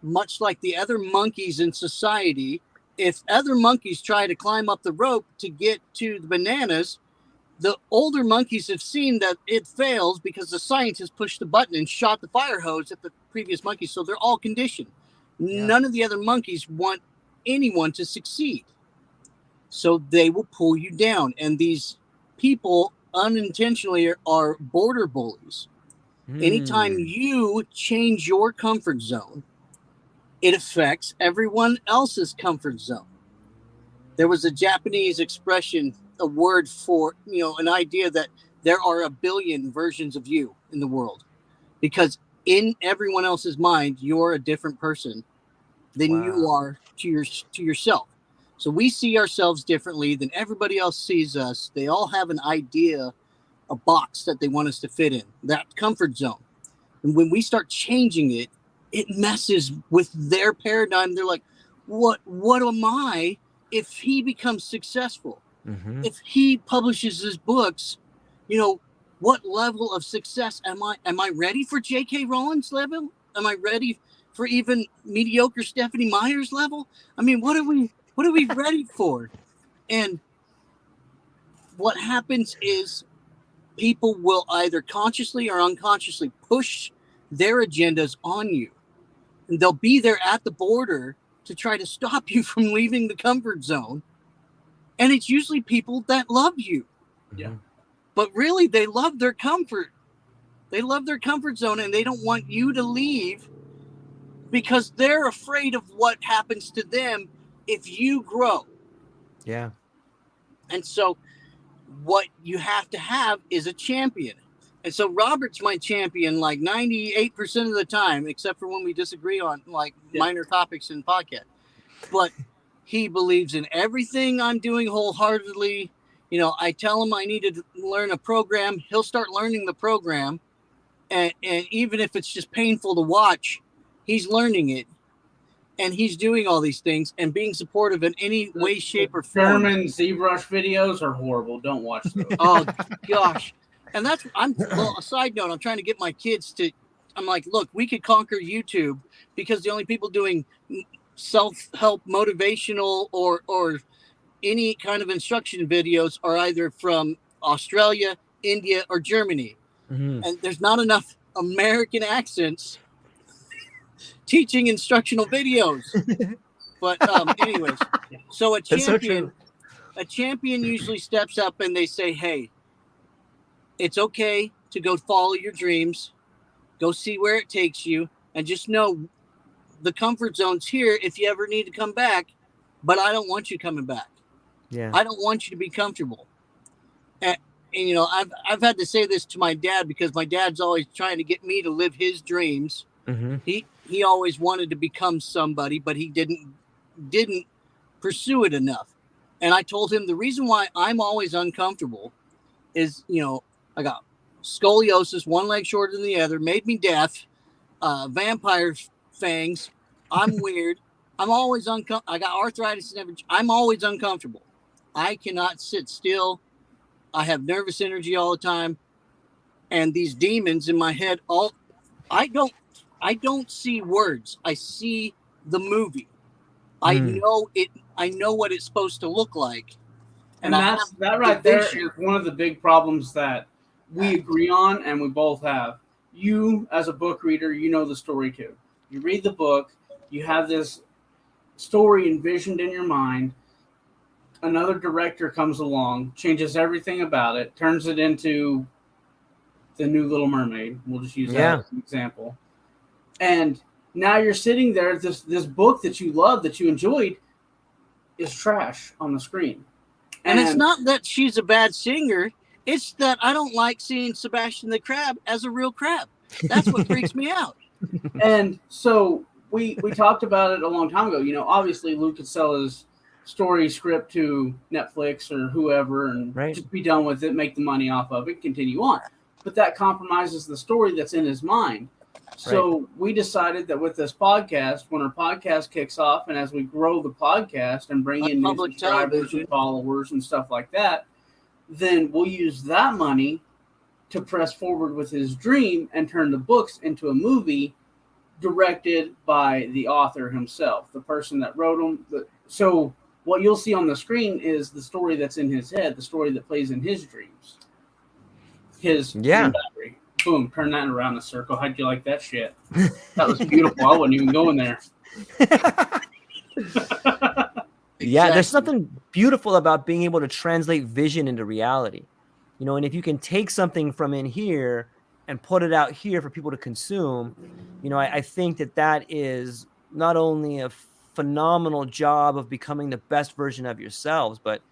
much like the other monkeys in society, if other monkeys try to climb up the rope to get to the bananas, the older monkeys have seen that it fails because the scientist pushed the button and shot the fire hose at the previous monkeys. So they're all conditioned. Yeah. None of the other monkeys want anyone to succeed. So they will pull you down. And these people unintentionally are border bullies. Anytime you change your comfort zone, it affects everyone else's comfort zone. There was a Japanese expression, a word for, an idea that there are a billion versions of you in the world, because in everyone else's mind, you're a different person than you are to yourself. So we see ourselves differently than everybody else sees us. They all have an idea, a box that they want us to fit in, that comfort zone. And when we start changing it, it messes with their paradigm. They're like, what am I if he becomes successful? Mm-hmm. If he publishes his books, what level of success am I? Am I ready for J.K. Rowling's level? Am I ready for even mediocre Stephanie Meyer's level? I mean, what are we ready for? And what happens is people will either consciously or unconsciously push their agendas on you. And they'll be there at the border to try to stop you from leaving the comfort zone. And it's usually people that love you. Yeah. But really, they love their comfort. They love their comfort zone, and they don't want you to leave because they're afraid of what happens to them if you grow. Yeah. And so what you have to have is a champion. And so Robert's my champion like 98% of the time, except for when we disagree on minor topics in podcast. But he believes in everything I'm doing wholeheartedly. I tell him I need to learn a program. He'll start learning the program. And even if it's just painful to watch, he's learning it. And he's doing all these things and being supportive in any way, shape, or form. German ZBrush videos are horrible. Don't watch those. Oh, gosh. And a side note, I'm trying to get my kids to, I'm like, look, we could conquer YouTube because the only people doing self-help motivational or any kind of instruction videos are either from Australia, India, or Germany. Mm-hmm. And there's not enough American accents teaching instructional videos. But anyways, so a champion usually steps up and they say, hey, it's okay to go follow your dreams, go see where it takes you, and just know the comfort zone's here if you ever need to come back, but I don't want you coming back. Yeah. I don't want you to be comfortable. And I've had to say this to my dad because my dad's always trying to get me to live his dreams. Mm-hmm. He always wanted to become somebody, but he didn't pursue it enough. And I told him the reason why I'm always uncomfortable is, I got scoliosis, one leg shorter than the other, made me deaf, vampire fangs. I'm weird. I'm always uncomfortable. I got arthritis and everything. I'm always uncomfortable. I cannot sit still. I have nervous energy all the time. And these demons in my head, I don't see words. I see the movie. I know it. I know what it's supposed to look like. And that right there is one of the big problems that we agree on and we both have. You, as a book reader, you know the story too. You read the book, you have this story envisioned in your mind. Another director comes along, changes everything about it, turns it into the new Little Mermaid. We'll just use that as an example. And now you're sitting there, this book that you love, that you enjoyed, is trash on the screen. And it's not that she's a bad singer. It's that I don't like seeing Sebastian the Crab as a real crab. That's what freaks me out. And so we talked about it a long time ago. Obviously Luke could sell his story script to Netflix or whoever and just be done with it, make the money off of it, continue on. But that compromises the story that's in his mind. So we decided that with this podcast, when our podcast kicks off and as we grow the podcast and bring in new subscribers and followers and stuff like that, then we'll use that money to press forward with his dream and turn the books into a movie directed by the author himself, the person that wrote them. So what you'll see on the screen is the story that's in his head, the story that plays in his dreams. His dream diary. Boom, turn that around in a circle. How'd you like that shit? That was beautiful. I wasn't even going there. Yeah, there's something beautiful about being able to translate vision into reality. You know, and if you can take something from in here and put it out here for people to consume, you know, I think that is not only a phenomenal job of becoming the best version of yourselves, but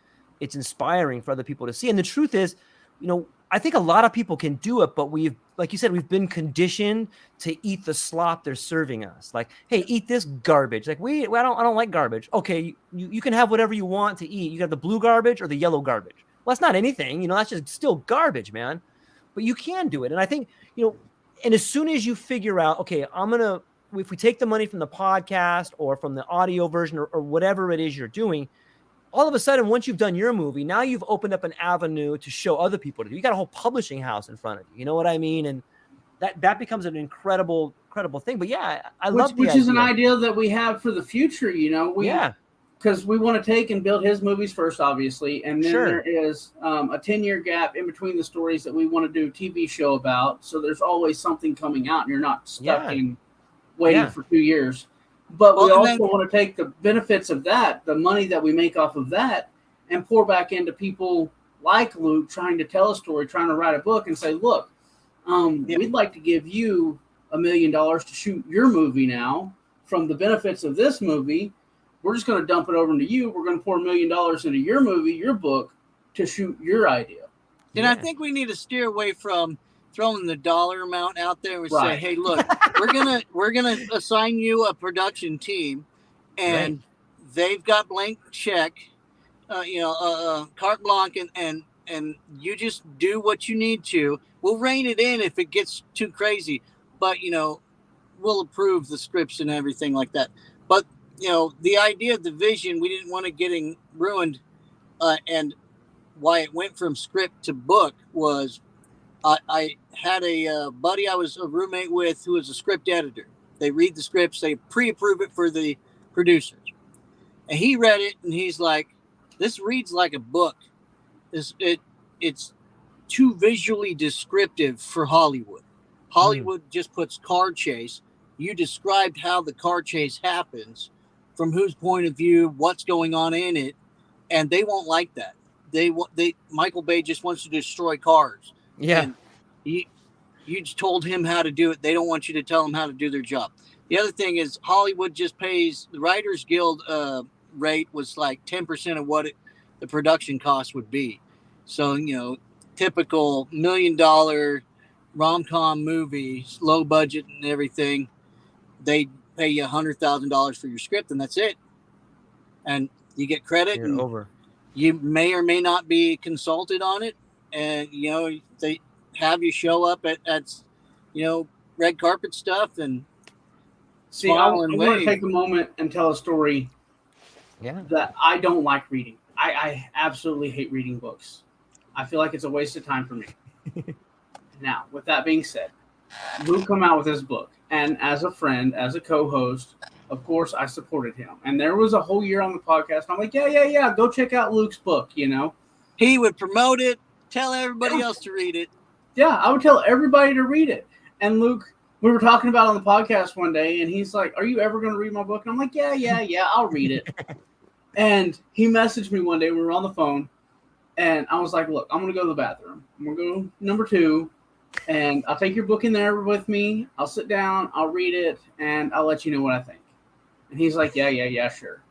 it's inspiring for other people to see. And the truth is, you know, I think a lot of people can do it, but we've, like you said, we've been conditioned to eat the slop they're serving us. Like, hey, eat this garbage. Like, I don't like garbage. Okay, you can have whatever you want to eat. You got the blue garbage or the yellow garbage. Well, that's not anything, you know, that's just still garbage, man. But you can do it. And I think, you know, and as soon as you figure out, okay, if we take the money from the podcast or from the audio version or whatever it is you're doing, all of a sudden, once you've done your movie, now you've opened up an avenue to show other people to do. You got a whole publishing house in front of you. You know what I mean? And that becomes an incredible thing. But yeah, I love the idea. Which is an idea that we have for the future, you know. Because we want to take and build his movies first, obviously. And then there is a 10-year gap in between the stories that we want to do a TV show about. So there's always something coming out and you're not stuck in waiting for 2 years. But we also want to take the benefits of that, the money that we make off of that, and pour back into people like Luke trying to tell a story, trying to write a book and say, look, we'd like to give you $1 million to shoot your movie now. From the benefits of this movie, we're just going to dump it over into you. We're going to pour $1 million into your movie, your book, to shoot your idea. And I think we need to steer away from throwing the dollar amount out there and say, hey, look, we're gonna assign you a production team, and they've got blank check, carte blanche, and you just do what you need to. We'll rein it in if it gets too crazy, but you know, we'll approve the scripts and everything like that. But you know, the idea of the vision, we didn't want it getting ruined, and why it went from script to book was. I had a buddy I was a roommate with who was a script editor. They read the scripts, they pre-approve it for the producers. And he read it and he's like, this reads like a book. It's too visually descriptive for Hollywood. Hollywood just puts car chase. You described how the car chase happens, from whose point of view, what's going on in it, and they won't like that. Michael Bay just wants to destroy cars. Yeah. And you told him how to do it. They don't want you to tell them how to do their job. The other thing is Hollywood just pays the Writers Guild rate was like 10% of what the production cost would be. So, you know, typical $1 million rom-com movie, low budget and everything, they pay you $100,000 for your script and that's it. And you get credit. You're over. You may or may not be consulted on it. And, you know, they have you show up at you know, red carpet stuff and I want to take a moment and tell a story that I don't like reading. I absolutely hate reading books. I feel like it's a waste of time for me. Now, with that being said, Luke come out with his book. And as a friend, as a co-host, of course, I supported him. And there was a whole year on the podcast. I'm like, yeah, go check out Luke's book, you know. He would promote it. Tell everybody else to read it. Yeah, I would tell everybody to read it. And Luke, we were talking about it on the podcast one day, and he's like, are you ever going to read my book? And I'm like, yeah, I'll read it. And he messaged me one day. We were on the phone, and I was like, look, I'm going to go to the bathroom. I'm going to go number 2, and I'll take your book in there with me. I'll sit down, I'll read it, and I'll let you know what I think. And he's like, yeah, sure.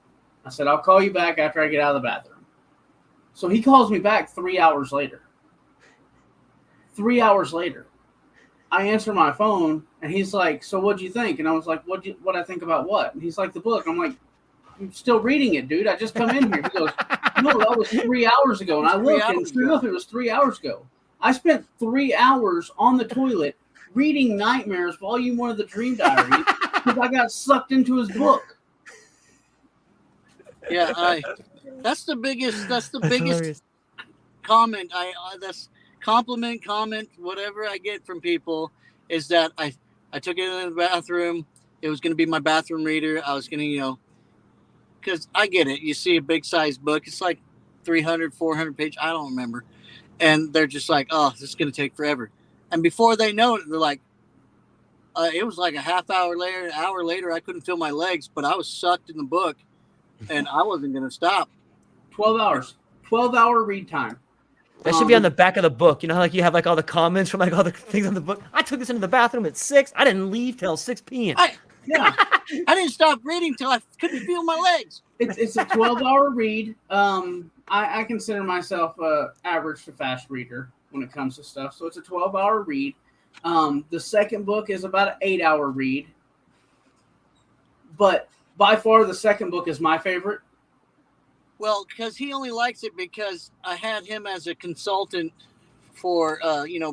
I said, I'll call you back after I get out of the bathroom. So he calls me back 3 hours later. 3 hours later, I answer my phone, and he's like, so what'd you think? And I was like, what I think about what? And he's like, the book. I'm like, I'm still reading it, dude. I just come in here. He goes, no, that was 3 hours ago. And I looked, and sure enough, it was 3 hours ago. I spent 3 hours on the toilet reading Nightmares, Volume 1 of the Dream Diary, because I got sucked into his book. Yeah, that's the biggest comment. compliment, comment, whatever I get from people is that I took it in the bathroom. It was going to be my bathroom reader. I was going to, because I get it. You see a big size book. It's like 300, 400 pages. I don't remember. And they're just like, oh, this is going to take forever. And before they know it, they're like, it was like a half hour later, an hour later, I couldn't feel my legs, but I was sucked in the book and I wasn't going to stop. 12 hours, 12-hour read time. That should be on the back of the book. You know how like you have like all the comments from like all the things on the book. I took this into the bathroom at 6. I didn't leave till 6 p.m. I didn't stop reading till I couldn't feel my legs. It's a 12-hour read. I consider myself an average to fast reader when it comes to stuff. So it's a 12-hour read. The second book is about an 8-hour read. But by far the second book is my favorite. Well, because he only likes it because I had him as a consultant for,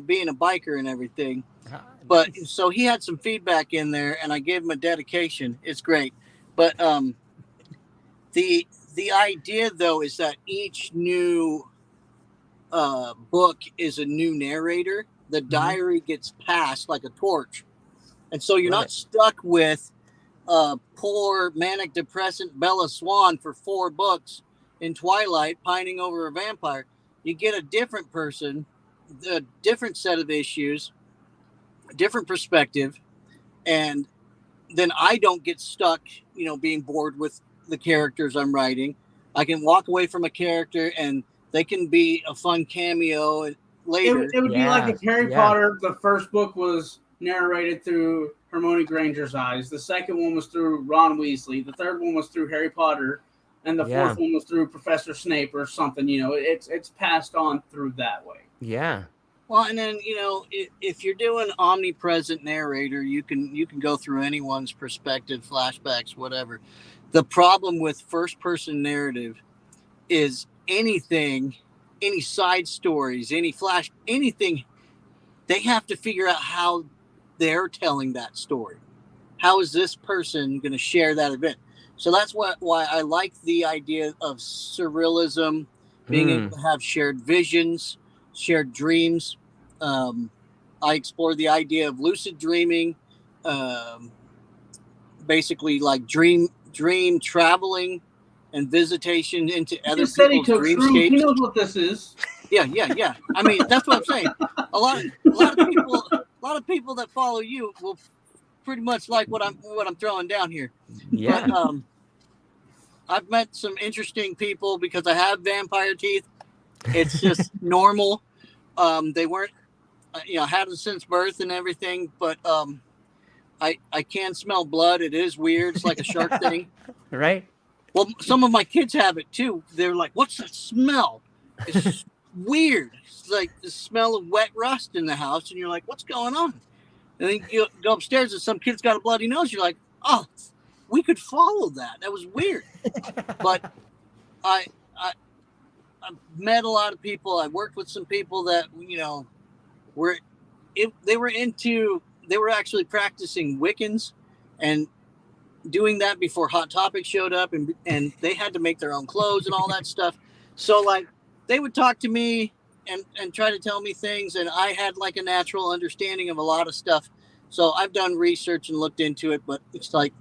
being a biker and everything. But so he had some feedback in there and I gave him a dedication. It's great. But the idea, though, is that each new book is a new narrator. The diary gets passed like a torch. And so you're not stuck with poor manic depressant Bella Swan for 4 books in Twilight pining over a vampire. You get a different person, a different set of issues, a different perspective, and then I don't get stuck, being bored with the characters I'm writing. I can walk away from a character and they can be a fun cameo later. It would be like if Harry Potter, the first book was narrated through Hermione Granger's eyes. The second one was through Ron Weasley. The third one was through Harry Potter. And the fourth one was through Professor Snape or something. It's passed on through that way. Yeah. Well, and then, if you're doing omnipresent narrator, you can go through anyone's perspective, flashbacks, whatever. The problem with first-person narrative is anything, any side stories, anything, they have to figure out how they're telling that story. How is this person going to share that event? So that's why I like the idea of surrealism, being able to have shared visions, shared dreams. I explore the idea of lucid dreaming, basically like dream traveling and visitation into other people's dreamscapes. He knows what this is. Yeah. I mean, that's what I'm saying. A lot of people that follow you will pretty much like what I'm throwing down here. Yeah. But, I've met some interesting people because I have vampire teeth. It's just normal. They weren't, had them since birth and everything, but I can smell blood. It is weird. It's like a shark thing. Right. Well, some of my kids have it too. They're like, what's that smell? It's weird. It's like the smell of wet rust in the house. And you're like, what's going on? And then you go upstairs and some kid's got a bloody nose. You're like, oh, we could follow that. That was weird. But I've met a lot of people. I worked with some people that, they were actually practicing Wiccans and doing that before Hot Topic showed up, and they had to make their own clothes and all that stuff. So like they would talk to me and try to tell me things, and I had like a natural understanding of a lot of stuff. So I've done research and looked into it, but it's like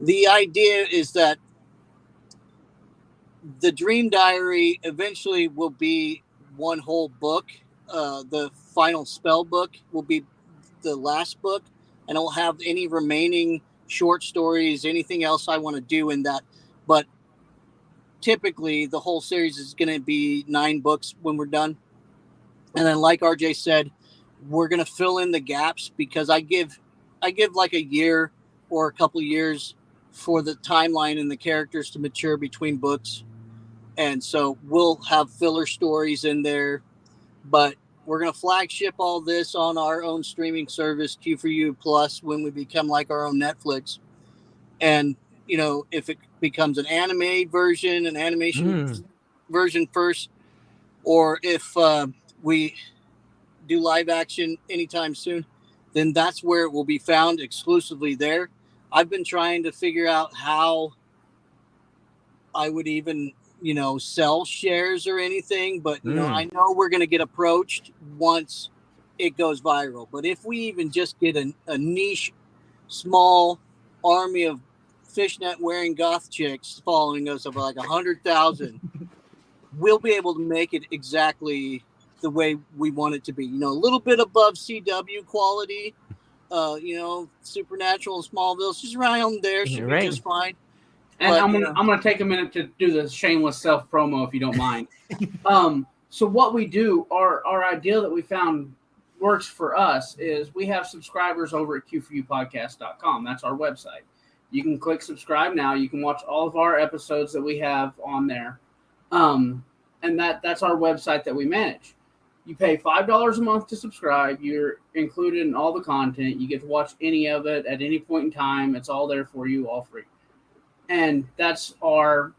the idea is that the Dream Diary eventually will be one whole book. The final spell book will be the last book, and it will have any remaining short stories, anything else I want to do in that. But typically the whole series is going to be 9 books when we're done. And then like RJ said, we're going to fill in the gaps because I give like a year or a couple years for the timeline and the characters to mature between books. And so we'll have filler stories in there, but we're going to flagship all this on our own streaming service, Q4U Plus, when we become like our own Netflix. And, if it becomes an anime version, an animation version first, or if we do live action anytime soon, then that's where it will be found exclusively there. I've been trying to figure out how I would even sell shares or anything, but I know we're going to get approached once it goes viral. But if we even just get a niche, small army of fishnet wearing goth chicks following us of like 100,000, we'll be able to make it exactly the way we want it to be. A little bit above CW quality, Supernatural and Smallville, just around there should be just fine. And I'm gonna take a minute to do the shameless self promo if you don't mind. So what we do, our idea that we found works for us is we have subscribers over at q4upodcast.com. That's our website. You can click subscribe now. You can watch all of our episodes that we have on there. And that's our website that we manage. You pay $5 a month to subscribe. You're included in all the content. You get to watch any of it at any point in time. It's all there for you, all free. And that's our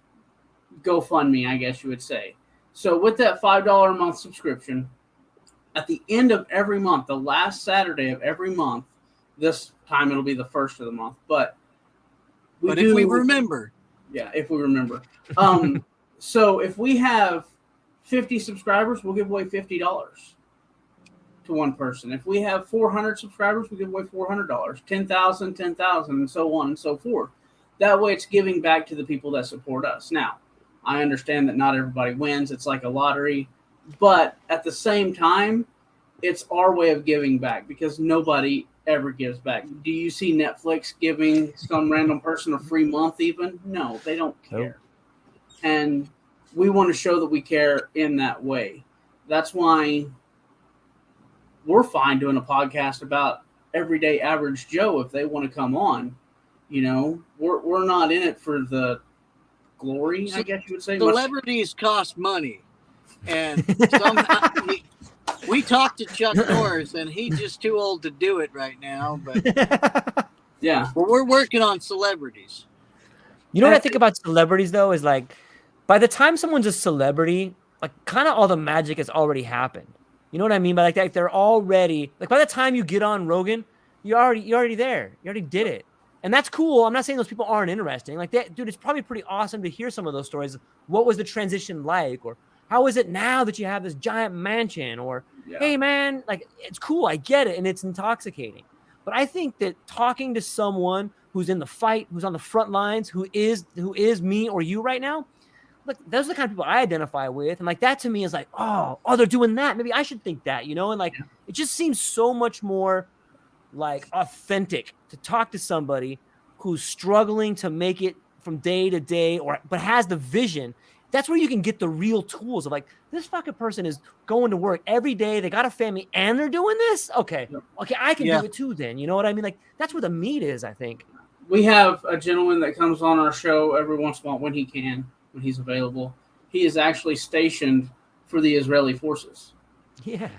GoFundMe, I guess you would say. So with that $5 a month subscription, at the end of every month, the last Saturday of every month, this time it'll be the first of the month, but if we remember. Yeah, if we remember. So if we have 50 subscribers, we'll give away $50 to one person. If we have 400 subscribers, we give away $400, 10,000, 10,000, and so on and so forth. That way it's giving back to the people that support us. Now, I understand that not everybody wins. It's like a lottery. But at the same time, it's our way of giving back because nobody ever gives back. Do you see Netflix giving some random person a free month even? No, they don't care. Nope. And we want to show that we care in that way. That's why we're fine doing a podcast about everyday average Joe if they want to come on. We're not in it for the glory, I guess you would say. Celebrities cost money. And somehow we talked to Chuck Norris, and he's just too old to do it right now. But yeah, well, we're working on celebrities. What I think about celebrities, though, is like by the time someone's a celebrity, like kind of all the magic has already happened. You know what I mean? By like they're already like by the time you get on Rogan, you're already there. You already did it. And that's cool. I'm not saying those people aren't interesting. Like that, dude, it's probably pretty awesome to hear some of those stories. What was the transition like? Or how is it now that you have this giant mansion? Or, hey, man, like it's cool. I get it. And it's intoxicating. But I think that talking to someone who's in the fight, who's on the front lines, who is me or you right now, look, those are the kind of people I identify with. And like that to me is like, oh, they're doing that. Maybe I should think that, And like it just seems so much more like authentic to talk to somebody who's struggling to make it from day to day but has the vision. That's where you can get the real tools of like, this fucking person is going to work every day. They got a family and they're doing this. Okay, I can do it too then. You know what I mean? Like that's where the meat is, I think. We have a gentleman that comes on our show every once in a while when he can, when he's available. He is actually stationed for the Israeli forces. Yeah.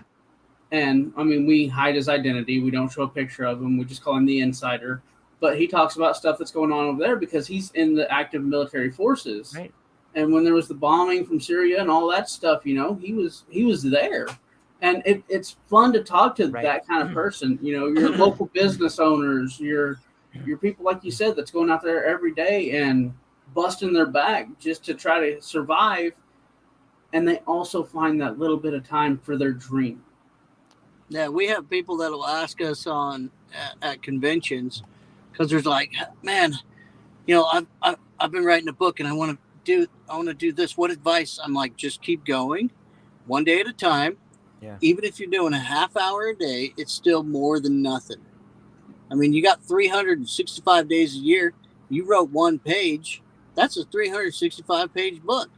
And, I mean, we hide his identity. We don't show a picture of him. We just call him the insider. But he talks about stuff that's going on over there because he's in the active military forces. Right. And when there was the bombing from Syria and all that stuff, he was there. And it's fun to talk to that kind of person. Your local business owners, your people, like you said, that's going out there every day and busting their back just to try to survive. And they also find that little bit of time for their dream. Yeah, we have people that will ask us at conventions because there's like, man, I've been writing a book and I want to do this. What advice? I'm like, just keep going, one day at a time. Yeah. Even if you're doing a half hour a day, it's still more than nothing. I mean, you got 365 days a year. You wrote one page. That's a 365-page book.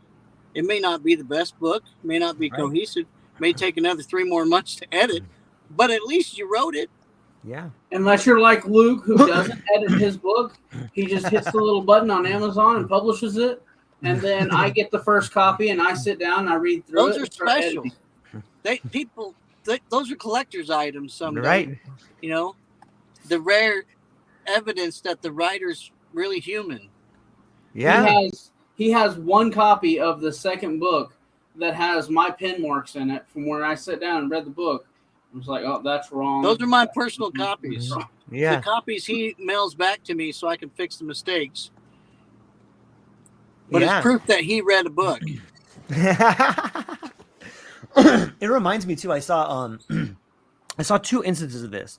It may not be the best book, may not be cohesive, may take another 3 more months to edit, but at least you wrote it. Yeah. Unless you're like Luke, who doesn't edit his book, he just hits the little button on Amazon and publishes it, and then I get the first copy and I sit down and I read through it. Those are special. Those are collector's items someday. Right. The rare evidence that the writer's really human. Yeah. He has one copy of the second book that has my pen marks in it from where I sat down and read the book. I was like, oh, that's wrong. Those are my personal copies. Yeah. The copies he mails back to me so I can fix the mistakes. But it's proof that he read a book. It reminds me too. I saw two instances of this.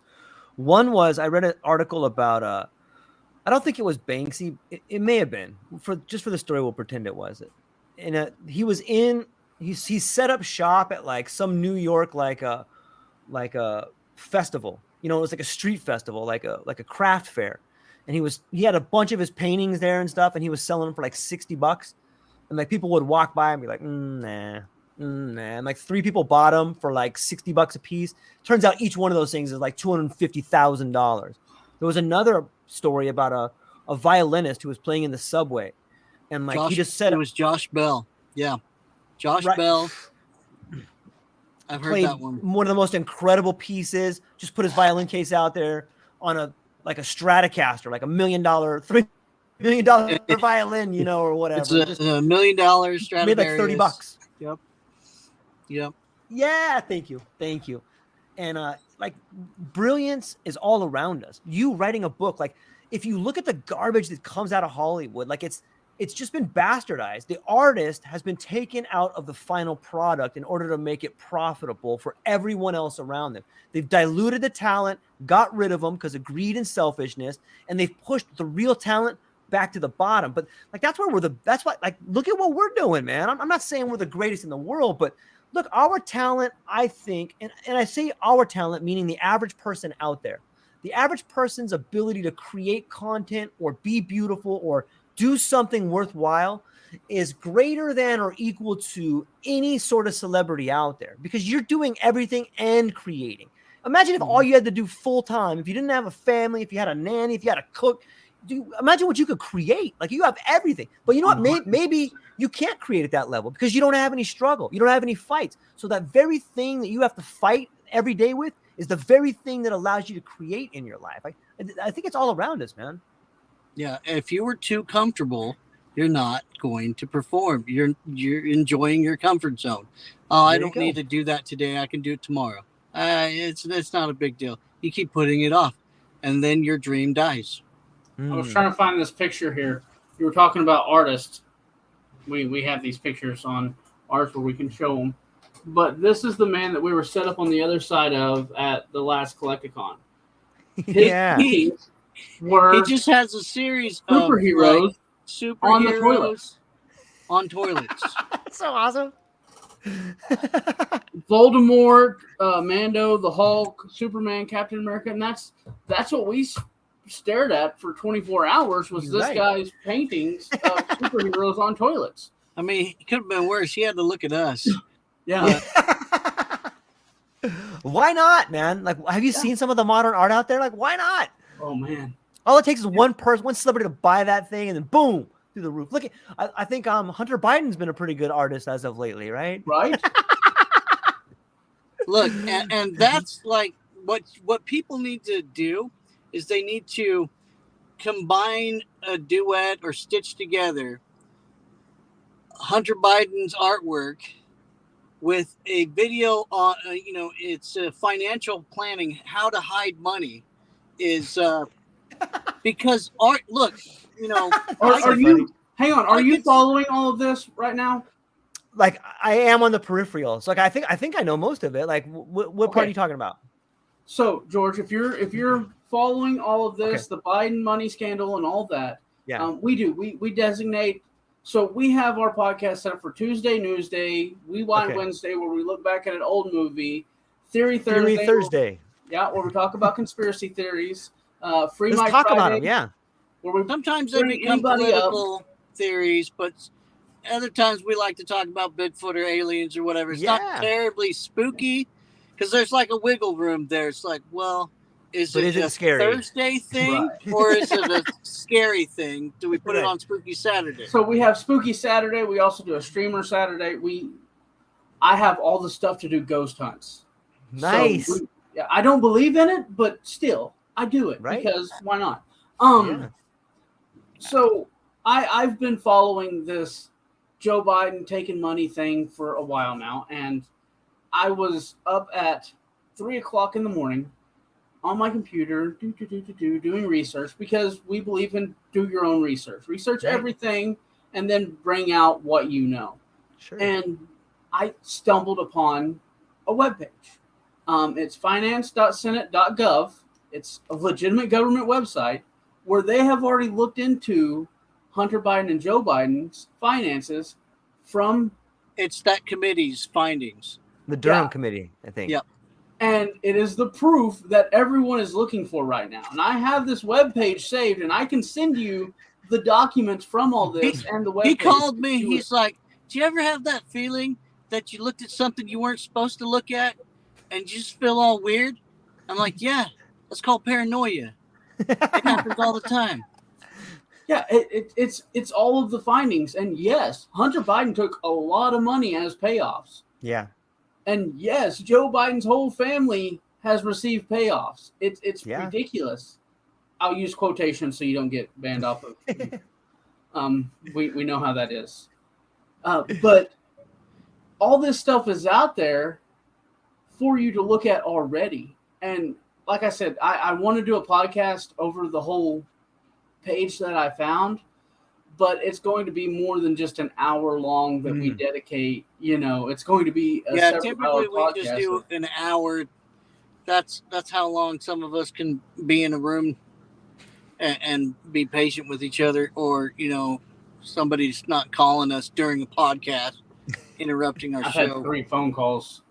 One was I read an article about I don't think it was Banksy. It may have been for the story. We'll pretend it was. And he set up shop at like some New York like a festival. You know, it was like a street festival, like a craft fair. And he had a bunch of his paintings there and stuff, and he was selling them for like $60. And like people would walk by and be like, nah. And like 3 people bought them for like $60 a piece. Turns out each one of those things is like $250,000. There was another story about a violinist who was playing in the subway, and like he just said it was Josh Bell. Yeah, Josh Bell. I've heard that one. One of the most incredible pieces. Just put his violin case out there on a Stratocaster, like $1 million, $3 million violin, you know, or whatever. It's a $1 million Stradivarius. Made like $30. Yep. Yeah. Thank you. And like brilliance is all around us. You writing a book, like if you look at the garbage that comes out of Hollywood, like it's just been bastardized. The artist has been taken out of the final product in order to make it profitable for everyone else around them. They've diluted the talent, got rid of them because of greed and selfishness, and they've pushed the real talent back to the bottom. But like that's why like look at what we're doing, man. I'm not saying we're the greatest in the world, but look, our talent, I think, and I say our talent, meaning the average person out there, the average person's ability to create content or be beautiful or do something worthwhile is greater than or equal to any sort of celebrity out there, because you're doing everything and creating. Imagine if all you had to do full time, if you didn't have a family, if you had a nanny, if you had a cook, imagine what you could create. Like you have everything, but you know what? Maybe you can't create at that level because you don't have any struggle. You don't have any fights. So that very thing that you have to fight every day with is the very thing that allows you to create in your life. I think it's all around us, man. Yeah, if you were too comfortable, you're not going to perform. You're enjoying your comfort zone. Oh, I don't need to do that today. I can do it tomorrow. It's not a big deal. You keep putting it off, and then your dream dies. I was trying to find this picture here. You were talking about artists. We have these pictures on ours where we can show them. But this is the man that we were set up on the other side of at the last Collecticon. He just has a series superheroes of superheroes on toilets. That's so awesome. Voldemort, Mando, the Hulk, Superman, Captain America, and that's what we stared at for 24 hours was this guy's paintings of superheroes on toilets. I mean, it could have been worse. He had to look at us. Yeah. Why not, man? Like, have you seen some of the modern art out there? Like, why not? Oh, man. All it takes is one celebrity to buy that thing, and then boom, through the roof. Look, I think Hunter Biden's been a pretty good artist as of lately, right? Right. Look, and that's like what people need to do is they need to combine a duet or stitch together Hunter Biden's artwork with a video on, it's financial planning, how to hide money is because art, look, are you following all of this right now? Like I am on the peripheral. So like, I think I know most of it. Like what part are you talking about? So George, if you're following all of this, the Biden money scandal and all that, we designate. So we have our podcast set up for Tuesday News Day, Wednesday, where we look back at an old movie, Theory Thursday. Where we talk about conspiracy theories. Free Let's talk Friday, about them, Where we sometimes they become political theories, but other times we like to talk about Bigfoot or aliens or whatever. It's not terribly spooky because there's like a wiggle room there. It's like, well, is it a scary Thursday thing or is it a scary thing? Do we put it on Spooky Saturday? So we have Spooky Saturday. We also do a Streamer Saturday. I have all the stuff to do ghost hunts. Nice. So I don't believe in it, but still I do it because why not? So I've been following this Joe Biden taking money thing for a while now, and I was up at 3:00 in the morning on my computer, doing research because we believe in do your own research. Research everything and then bring out what you know. Sure. And I stumbled upon a webpage. It's finance.senate.gov. It's a legitimate government website where they have already looked into Hunter Biden and Joe Biden's finances from... It's that committee's findings. The Durham Committee, I think. Yep. And it is the proof that everyone is looking for right now. And I have this webpage saved, and I can send you the documents from all this and the webpage. He called me. He's like, do you ever have that feeling that you looked at something you weren't supposed to look at and you just feel all weird? I'm like, yeah, that's called paranoia. It happens all the time. Yeah, it's all of the findings. And yes, Hunter Biden took a lot of money as payoffs. Yeah. And yes, Joe Biden's whole family has received payoffs. It's ridiculous. I'll use quotations so you don't get banned off of. We know how that is. But all this stuff is out there for you to look at already. And like I said, I want to do a podcast over the whole page that I found, but it's going to be more than just an hour long that we dedicate. It's going to be a typically we just do an hour. That's how long some of us can be in a room and be patient with each other, or somebody's not calling us during a podcast, interrupting our show. I've had 3 phone calls.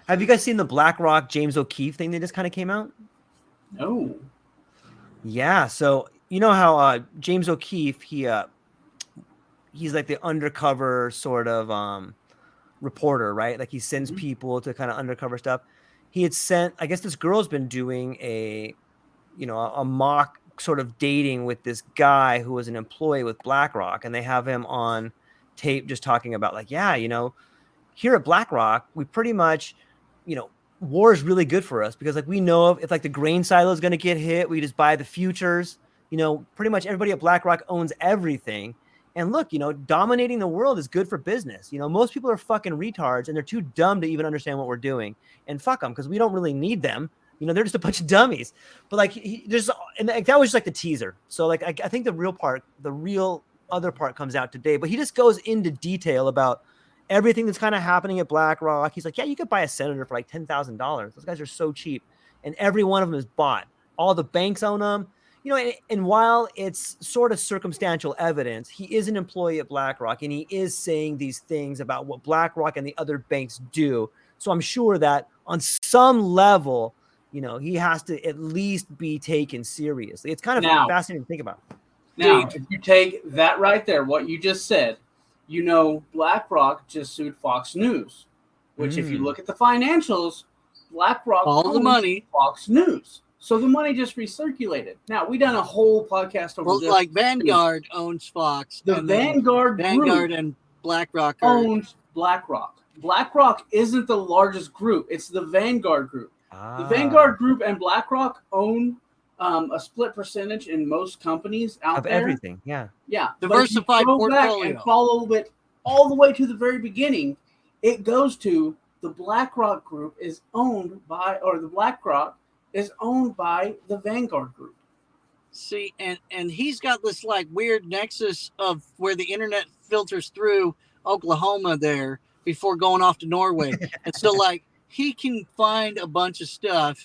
Have you guys seen the BlackRock James O'Keefe thing that just kind of came out? No. Yeah, so you know how James O'Keefe, he's like the undercover sort of reporter, right? Like he sends people to kind of undercover stuff. He had sent, I guess this girl's been doing a mock sort of dating with this guy who was an employee with BlackRock, and they have him on tape just talking about like, here at BlackRock, we pretty much, war is really good for us because like we know if like the grain silo is going to get hit, we just buy the futures. Pretty much everybody at BlackRock owns everything. And look, dominating the world is good for business. Most people are fucking retards and they're too dumb to even understand what we're doing. And fuck them, because we don't really need them. They're just a bunch of dummies. But like, that was just like the teaser. So like, I think the real other part comes out today. But he just goes into detail about everything that's kind of happening at BlackRock. He's like, yeah, you could buy a senator for like $10,000. Those guys are so cheap. And every one of them is bought. All the banks own them. And while it's sort of circumstantial evidence, he is an employee at BlackRock, and he is saying these things about what BlackRock and the other banks do. So I'm sure that on some level, he has to at least be taken seriously. It's kind of fascinating to think about. Now, if you take that right there, what you just said, BlackRock just sued Fox News, which if you look at the financials, BlackRock all the money, Fox News. So the money just recirculated. Now, we done a whole podcast over this. Like Vanguard owns Fox. The Vanguard and BlackRock owns BlackRock. BlackRock isn't the largest group. It's the Vanguard group. The Vanguard group and BlackRock own a split percentage in most companies out there. Everything, yeah. Yeah. Diversified portfolio. Back and follow it all the way to the very beginning. It goes to the BlackRock group is owned by the Vanguard group. See, and he's got this like weird nexus of where the internet filters through Oklahoma there before going off to Norway. And so like he can find a bunch of stuff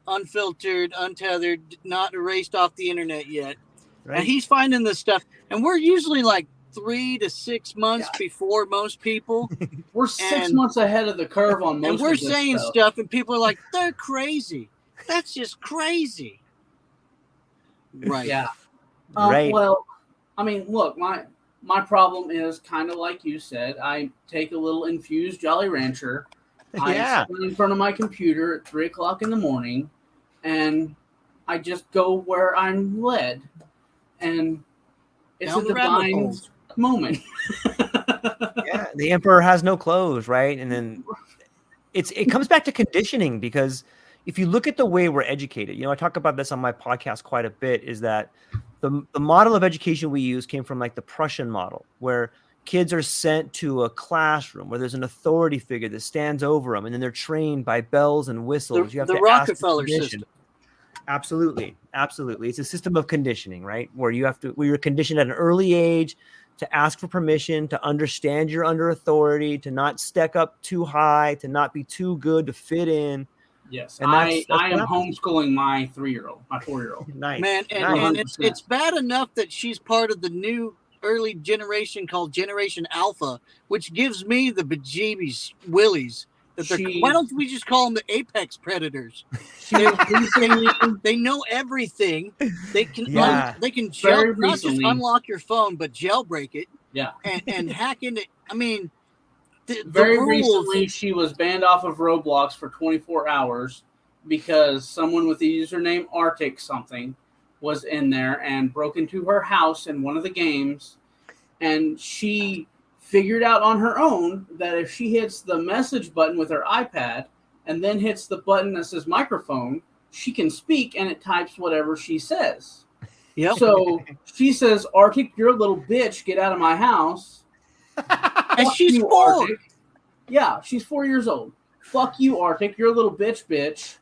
unfiltered, untethered, not erased off the internet yet. Right. And he's finding this stuff. And we're usually like 3 to 6 months before most people. We're 6 months ahead of the curve on most of this. And we're saying stuff and people are like, they're crazy. That's just crazy. Right. Yeah. Right. Well, I mean, look, my problem is kind of like you said. I take a little infused Jolly Rancher. I sit in front of my computer at 3:00 in the morning, and I just go where I'm led. And it's a divine moment. Yeah, the emperor has no clothes, right? And then it comes back to conditioning, because if you look at the way we're educated, I talk about this on my podcast quite a bit, is that the model of education we use came from like the Prussian model, where kids are sent to a classroom where there's an authority figure that stands over them, and then they're trained by bells and whistles. You have the to Rockefeller ask system. Absolutely. It's a system of conditioning, right? Where you're conditioned at an early age to ask for permission, to understand you're under authority, to not stack up too high, to not be too good to fit in. Yes, and I am homeschooling my 3-year-old, my 4-year-old. Nice, man, and it's bad enough that she's part of the new early generation called Generation Alpha, which gives me the bejeebies willies. Why don't we just call them the apex predators? They know everything. They can not just unlock your phone, but jailbreak it. Yeah, and hack into. I mean, very recently she was banned off of Roblox for 24 hours because someone with the username Arctic something was in there and broke into her house in one of the games, and she figured out on her own that if she hits the message button with her iPad and then hits the button that says microphone, she can speak and it types whatever she says. Yep. So she says, Arctic, you're a little bitch, get out of my house. And she's 4. Arctic. Yeah, she's 4 years old. Fuck you, Arctic, you're a little bitch.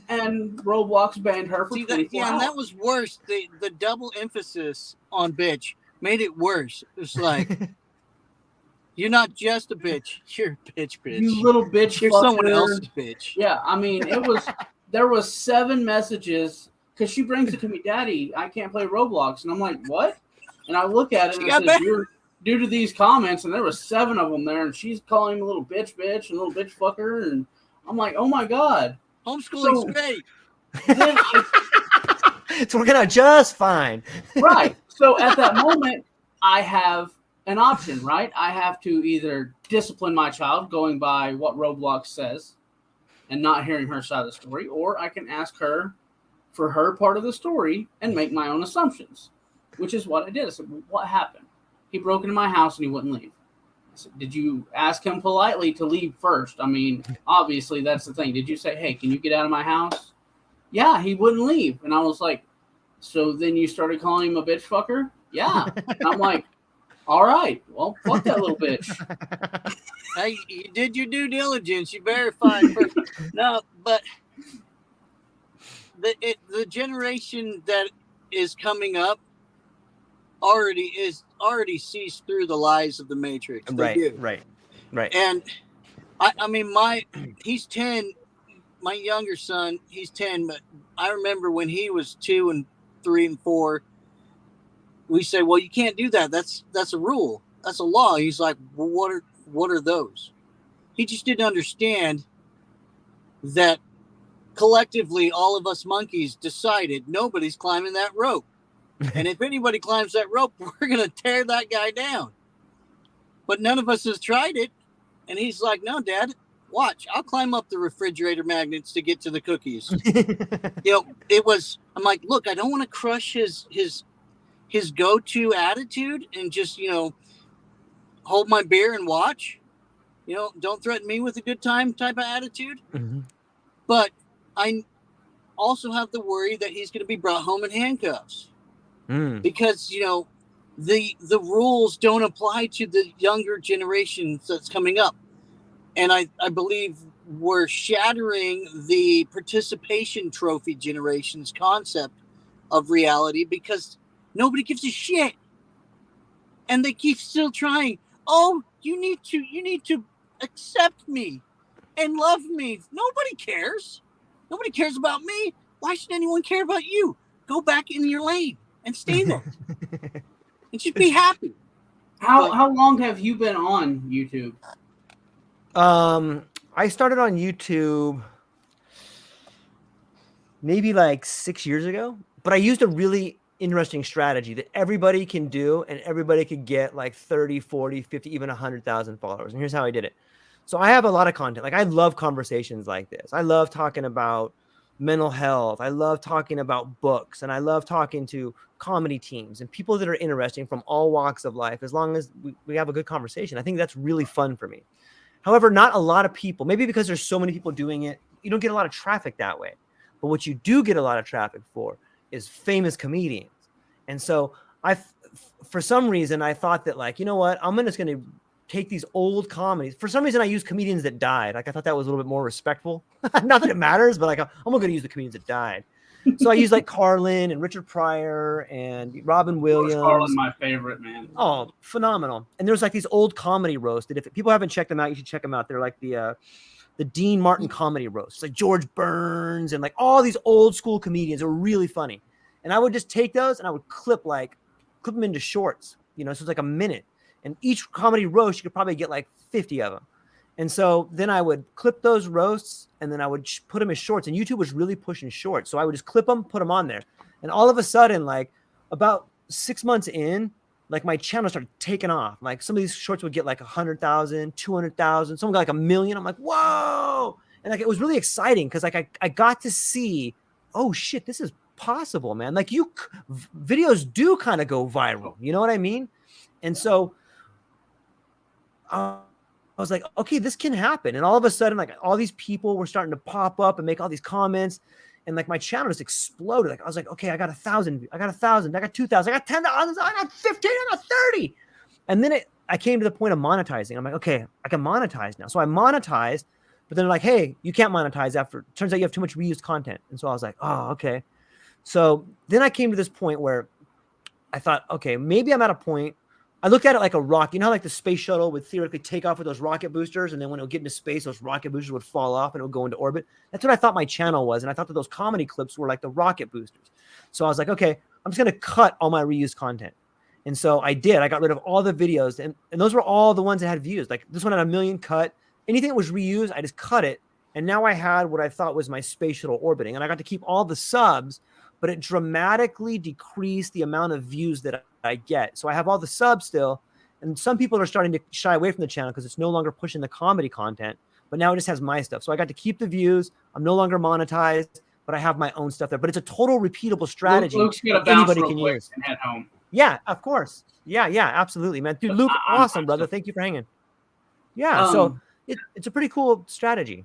And Roblox banned her for 24 hours. And that was worse. The double emphasis on bitch made it worse. It's like, you're not just a bitch. You're a bitch. You little bitch. You're someone else's bitch. Yeah, I mean, there was 7 messages because she brings it to me, Daddy, I can't play Roblox. And I'm like, what? And I look at it and I said, due to these comments, and there was 7 of them there, and she's calling me a little bitch and a little bitch fucker. And I'm like, oh my God. Homeschooling's great. It's working out just fine. Right. So at that moment, I have an option, right? I have to either discipline my child going by what Roblox says and not hearing her side of the story, or I can ask her for her part of the story and make my own assumptions, which is what I did. I said, well, what happened? He broke into my house and he wouldn't leave. I said, did you ask him politely to leave first? I mean, obviously that's the thing. Did you say, hey, can you get out of my house? Yeah, he wouldn't leave. And I was like, so then you started calling him a bitch fucker? Yeah. And I'm like, all right, well, fuck that little bitch. Hey, you did your due diligence. You verified first. No, but the generation that is coming up already sees through the lies of the Matrix. Right. And I mean, he's 10. My younger son, he's 10, but I remember when he was 2 and 3 and 4, we say, well, you can't do that. That's a rule. That's a law. He's like, well, what are those? He just didn't understand that collectively all of us monkeys decided nobody's climbing that rope. And if anybody climbs that rope, we're going to tear that guy down. But none of us has tried it. And he's like, no, Dad, watch. I'll climb up the refrigerator magnets to get to the cookies. I'm like, look, I don't want to crush his go-to attitude and just, hold my beer and watch. Don't threaten me with a good time type of attitude. Mm-hmm. But I also have the worry that he's going to be brought home in handcuffs. Because, the rules don't apply to the younger generations that's coming up. And I believe we're shattering the participation trophy generation's concept of reality because nobody gives a shit. And they keep still trying. Oh, you need to accept me and love me. Nobody cares. Nobody cares about me. Why should anyone care about you? Go back in your lane and stay there. And just be happy. How long have you been on YouTube? I started on YouTube maybe like 6 years ago, but I used a really interesting strategy that everybody can do, and everybody could get like 30, 40, 50, even 100,000 followers. And here's how I did it. So I have a lot of content. Like I love conversations like this. I love talking about mental health. I love talking about books, and I love talking to comedy teams and people that are interesting from all walks of life. As long as we have a good conversation, I think that's really fun for me. However, not a lot of people, maybe because there's so many people doing it, you don't get a lot of traffic that way. But what you do get a lot of traffic for is famous comedians. And so for some reason, I thought that like, you know what, I'm just going to take these old comedies. For some reason, I use comedians that died. Like I thought that was a little bit more respectful. Not that it matters, but like I'm going to use the comedians that died. So I use like Carlin and Richard Pryor and Robin Williams. Carlin, my favorite, man. Oh, phenomenal. And there's like these old comedy roasts that if people haven't checked them out, you should check them out. They're like the Dean Martin comedy roasts, like George Burns and like all these old school comedians are really funny. And I would just take those and I would clip them into shorts, so it's like a minute. And each comedy roast, you could probably get like 50 of them. And so then I would clip those roasts and then I would put them as shorts. And YouTube was really pushing shorts. So I would just clip them, put them on there. And all of a sudden, like about 6 months in, like my channel started taking off. Like some of these shorts would get like 100,000, 200,000. Some got like 1 million. I'm like, whoa. And like, it was really exciting because like I got to see, oh shit, this is possible, man. Like videos do kind of go viral. You know what I mean? And so I was like, okay, this can happen. And all of a sudden, like all these people were starting to pop up and make all these comments. And like my channel just exploded. Like I was like, okay, I got 1,000, I got 1,000, I got 2,000, I got 10,000, I got 15, I got 30. And then I came to the point of monetizing. I'm like, okay, I can monetize now. So I monetized, but then they're like, hey, you can't monetize after. Turns out you have too much reused content. And so I was like, oh, okay. So then I came to this point where I thought, okay, maybe I'm at a point. I looked at it like a rocket. You know how like the space shuttle would theoretically take off with those rocket boosters, and then when it would get into space, those rocket boosters would fall off and it would go into orbit? That's what I thought my channel was. And I thought that those comedy clips were like the rocket boosters. So I was like, okay, I'm just going to cut all my reused content. And so I did. I got rid of all the videos, and those were all the ones that had views. Like this one had 1 million cut. Anything that was reused, I just cut it. And now I had what I thought was my space shuttle orbiting. And I got to keep all the subs, but it dramatically decreased the amount of views that I get. So I have all the subs still, and some people are starting to shy away from the channel because it's no longer pushing the comedy content, but now it just has my stuff. So I got to keep the views. I'm no longer monetized, but I have my own stuff there. But it's a total repeatable strategy that anybody can use. And head home. Yeah, of course. Yeah, absolutely, man. Dude, Luke, awesome, brother. Thank you for hanging. Yeah, so it's a pretty cool strategy.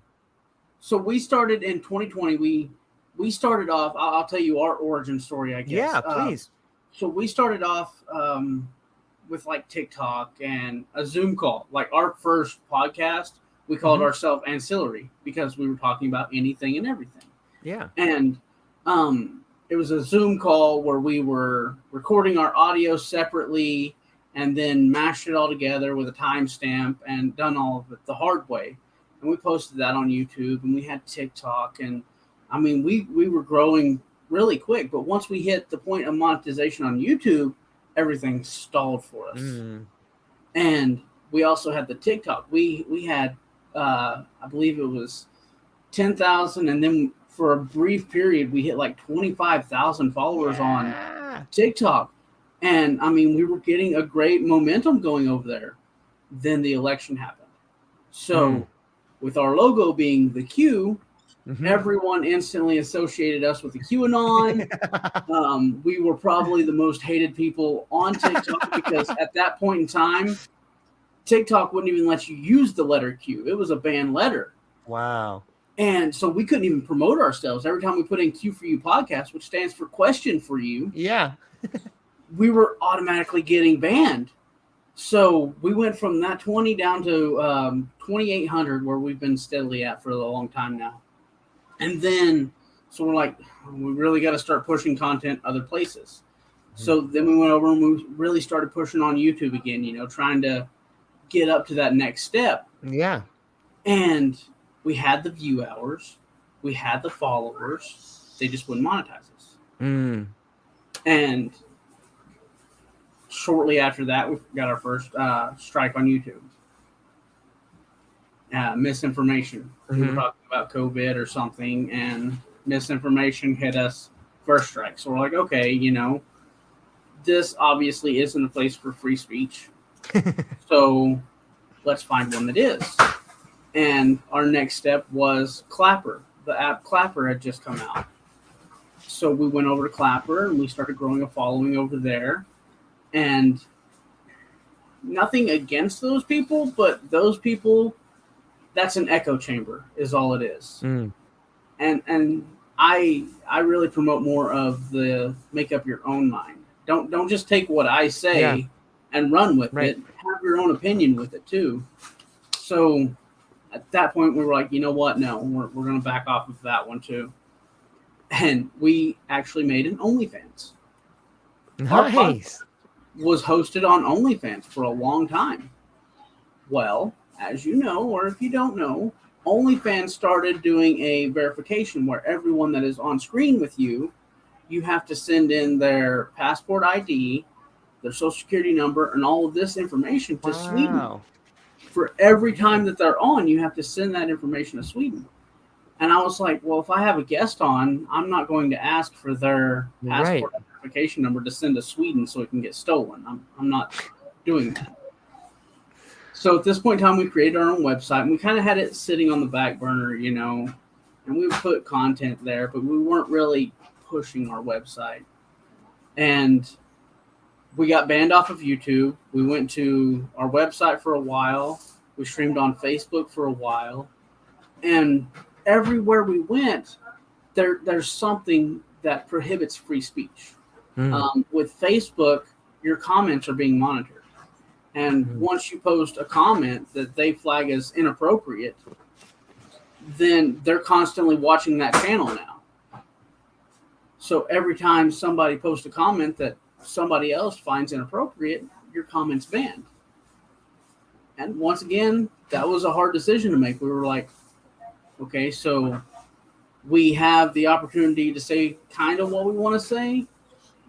So we started in 2020. We started off, I'll tell you our origin story, I guess. Yeah, please. So we started off with like TikTok and a Zoom call. Like our first podcast, we called ourselves Ancillary because we were talking about anything and everything. Yeah. And it was a Zoom call where we were recording our audio separately and then mashed it all together with a timestamp and done all of it the hard way. And we posted that on YouTube, and we had TikTok, and I mean, we were growing really quick, but once we hit the point of monetization on YouTube, everything stalled for us. And we also had the TikTok. We had, I believe it was 10,000, and then for a brief period, we hit like 25,000 followers on TikTok. And I mean, we were getting a great momentum going over there. Then the election happened. So with our logo being the Q, everyone instantly associated us with the QAnon. We were probably the most hated people on TikTok because at that point in time, TikTok wouldn't even let you use the letter Q. It was a banned letter. Wow. And so we couldn't even promote ourselves. Every time we put in Q for You podcast, which stands for question for you. Yeah. We were automatically getting banned. So we went from that 20 down to 2,800, where we've been steadily at for a long time now. And then, so we're like, we really got to start pushing content other places. So then we went over and we really started pushing on YouTube again, trying to get up to that next step. Yeah. And we had the view hours. We had the followers. They just wouldn't monetize us. And shortly after that, we got our first strike on YouTube. Misinformation. We were talking about COVID or something, and misinformation hit us first strike. So we're like, okay, this obviously isn't a place for free speech. So let's find one that is. And our next step was Clapper. The app Clapper had just come out. So we went over to Clapper and we started growing a following over there. And nothing against those people, but those people, that's an echo chamber is all it is. And I really promote more of the make up your own mind. Don't just take what I say and run with it. Have your own opinion with it too. So at that point we were like, you know what? No, we're going to back off of that one too. and we actually made an OnlyFans. Nice. Was hosted on OnlyFans for a long time. Well, as you know, or if you don't know, OnlyFans started doing a verification where everyone that is on screen with you, you have to send in their passport ID, their social security number, and all of this information to Sweden. For every time that they're on, you have to send that information to Sweden. And I was like, well, if I have a guest on, I'm not going to ask for their passport identification number to send to Sweden so it can get stolen. I'm not doing that. So at this point in time, we created our own website, and we kind of had it sitting on the back burner, you know, and we would put content there, but we weren't really pushing our website. And we got banned off of YouTube. We went to our website for a while. We streamed on Facebook for a while. And everywhere we went, there's something that prohibits free speech. With Facebook, your comments are being monitored. And once you post a comment that they flag as inappropriate, then they're constantly watching that channel now. So every time somebody posts a comment that somebody else finds inappropriate, your comment's banned. And once again, that was a hard decision to make. We were like, okay, so we have the opportunity to say kind of what we want to say,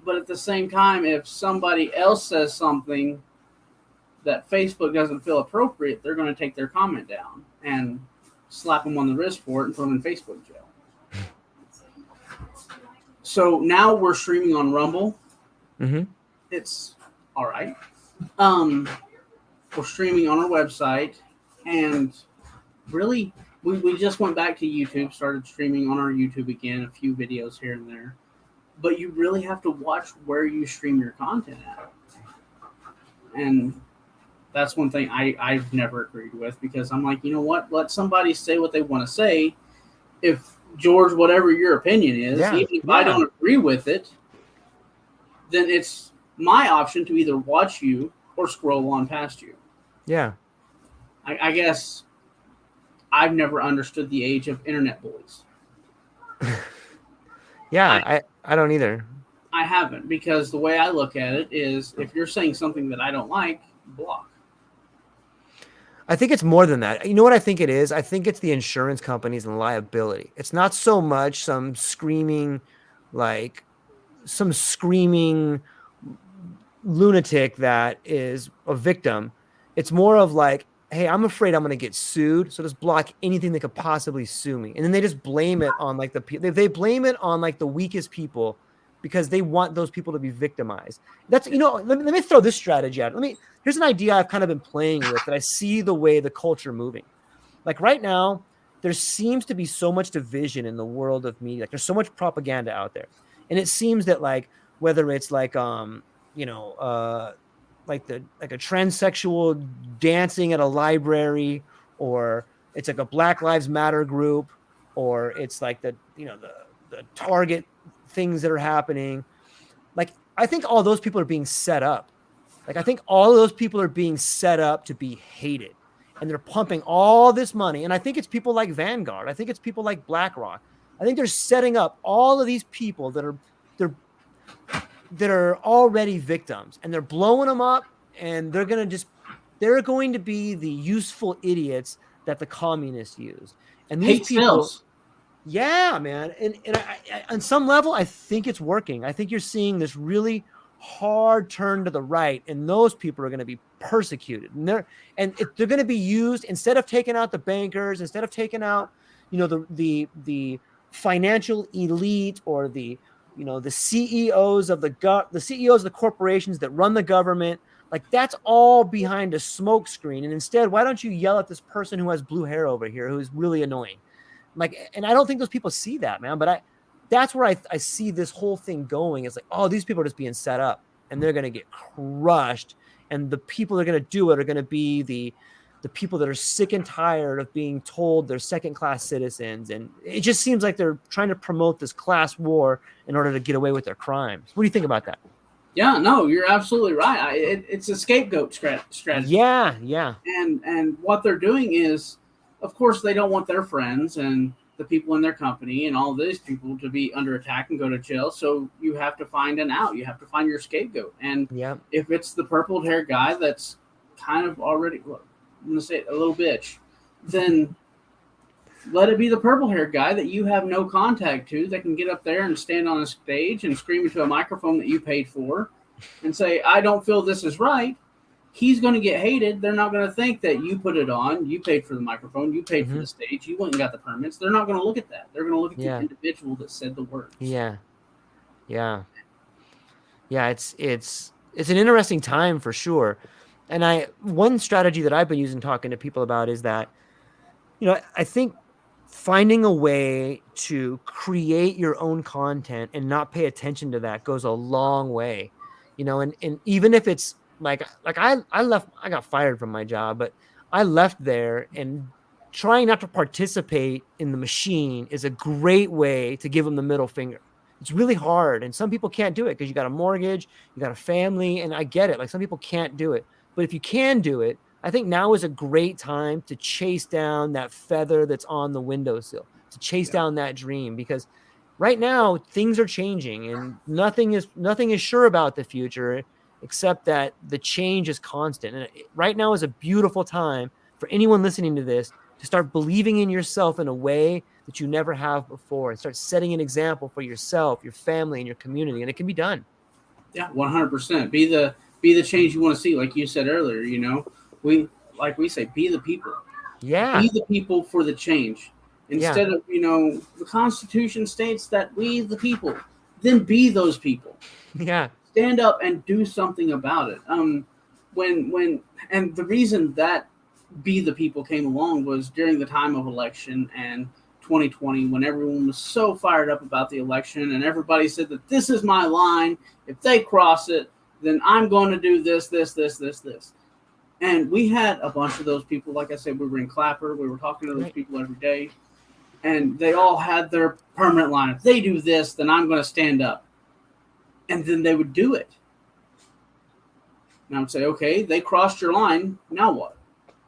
but at the same time, if somebody else says something that Facebook doesn't feel appropriate, they're going to take their comment down and slap them on the wrist for it and put them in Facebook jail. So now we're streaming on Rumble. It's all right. We're streaming on our website, and really, we just went back to YouTube, started streaming on our YouTube again, a few videos here and there. But you really have to watch where you stream your content at. And that's one thing I've never agreed with, because I'm like, you know what? Let somebody say what they want to say. If George, whatever your opinion is, even if I don't agree with it, then it's my option to either watch you or scroll on past you. Yeah. I guess I've never understood the age of internet bullies. I don't either. I haven't, because the way I look at it is, if you're saying something that I don't like, block. I think it's more than that. You know what I think it is? I think it's the insurance companies and liability. It's not so much some screaming lunatic that is a victim. It's more of like, hey, I'm afraid I'm going to get sued, so just block anything that could possibly sue me. And then they just blame it on like they blame it on like the weakest people, because they want those people to be victimized. That's, you know, let me throw this strategy out. Here's an idea I've kind of been playing with, that I see the way the culture moving. Like right now, there seems to be so much division in the world of media. Like there's so much propaganda out there. And it seems that like, whether it's like, like a transsexual dancing at a library, or it's like a Black Lives Matter group, or it's like the Target things that are happening. Like, I think all those people are being set up. Like, I think all of those people are being set up to be hated, and they're pumping all this money. And I think it's people like Vanguard. I think it's people like BlackRock. I think they're setting up all of these people that are already victims, and they're blowing them up, and they're going to be the useful idiots that the communists use. And these people, yeah, man. And I, on some level, I think it's working. I think you're seeing this really hard turn to the right, and those people are going to be persecuted. And they're going to be used, instead of taking out the bankers, instead of taking out, the financial elite, or the CEOs of the CEOs of the corporations that run the government. Like, that's all behind a smoke screen. And instead, why don't you yell at this person who has blue hair over here, who's really annoying? Like, and I don't think those people see that, man. But that's where I see this whole thing going. It's like, oh, these people are just being set up, and they're going to get crushed. And the people that are going to do it are going to be the people that are sick and tired of being told they're second-class citizens. And it just seems like they're trying to promote this class war in order to get away with their crimes. What do you think about that? Yeah, no, you're absolutely right. It's a scapegoat strategy. Yeah. And what they're doing is, of course, they don't want their friends and the people in their company and all these people to be under attack and go to jail. So you have to find an out. You have to find your scapegoat. And if it's the purple hair guy that's kind of already, I'm going to say it, a little bitch, then let it be the purple hair guy that you have no contact to that can get up there and stand on a stage and scream into a microphone that you paid for and say, I don't feel this is right. He's going to get hated. They're not going to think that you put it on. You paid for the microphone. You paid for the stage. You went and got the permits. They're not going to look at that. They're going to look at the individual that said the words. Yeah. It's an interesting time for sure. And one strategy that I've been using talking to people about is that, I think finding a way to create your own content and not pay attention to that goes a long way, and even if it's like I got fired from my job, but I left there, and trying not to participate in the machine is a great way to give them the middle finger. It's really hard. And some people can't do it because you got a mortgage, you got a family, and I get it. Like, some people can't do it, but if you can do it, I think now is a great time to chase down that feather that's on the windowsill, to chase down that dream, because right now things are changing and nothing is sure about the future, except that the change is constant. And right now is a beautiful time for anyone listening to this to start believing in yourself in a way that you never have before, and start setting an example for yourself, your family, and your community. And it can be done. Yeah, 100%. Be the change you want to see. Like you said earlier, we say, be the people. Yeah. Be the people for the change. Instead of, the Constitution states that we the people, then be those people. Yeah. Stand up and do something about it. And the reason that be the people came along was during the time of election and 2020, when everyone was so fired up about the election and everybody said that this is my line. If they cross it, then I'm going to do this. And we had a bunch of those people. Like I said, we were in Clapper. We were talking to those people every day. And they all had their permanent line. If they do this, then I'm going to stand up. And then they would do it. And I would say, okay, they crossed your line. Now what?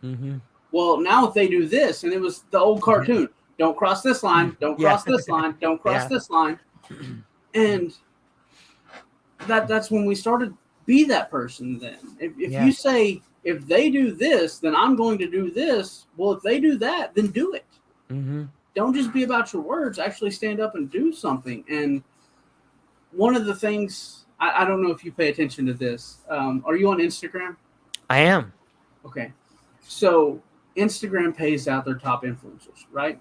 Mm-hmm. Well, now if they do this, and it was the old cartoon, don't cross this line, don't cross this line, don't cross this line. And that's when we started, be that person then. If you say, if they do this, then I'm going to do this. Well, if they do that, then do it. Mm-hmm. Don't just be about your words. Actually stand up and do something. And one of the things, I don't know if you pay attention to this. Are you on Instagram? I am. Okay. So Instagram pays out their top influencers, right?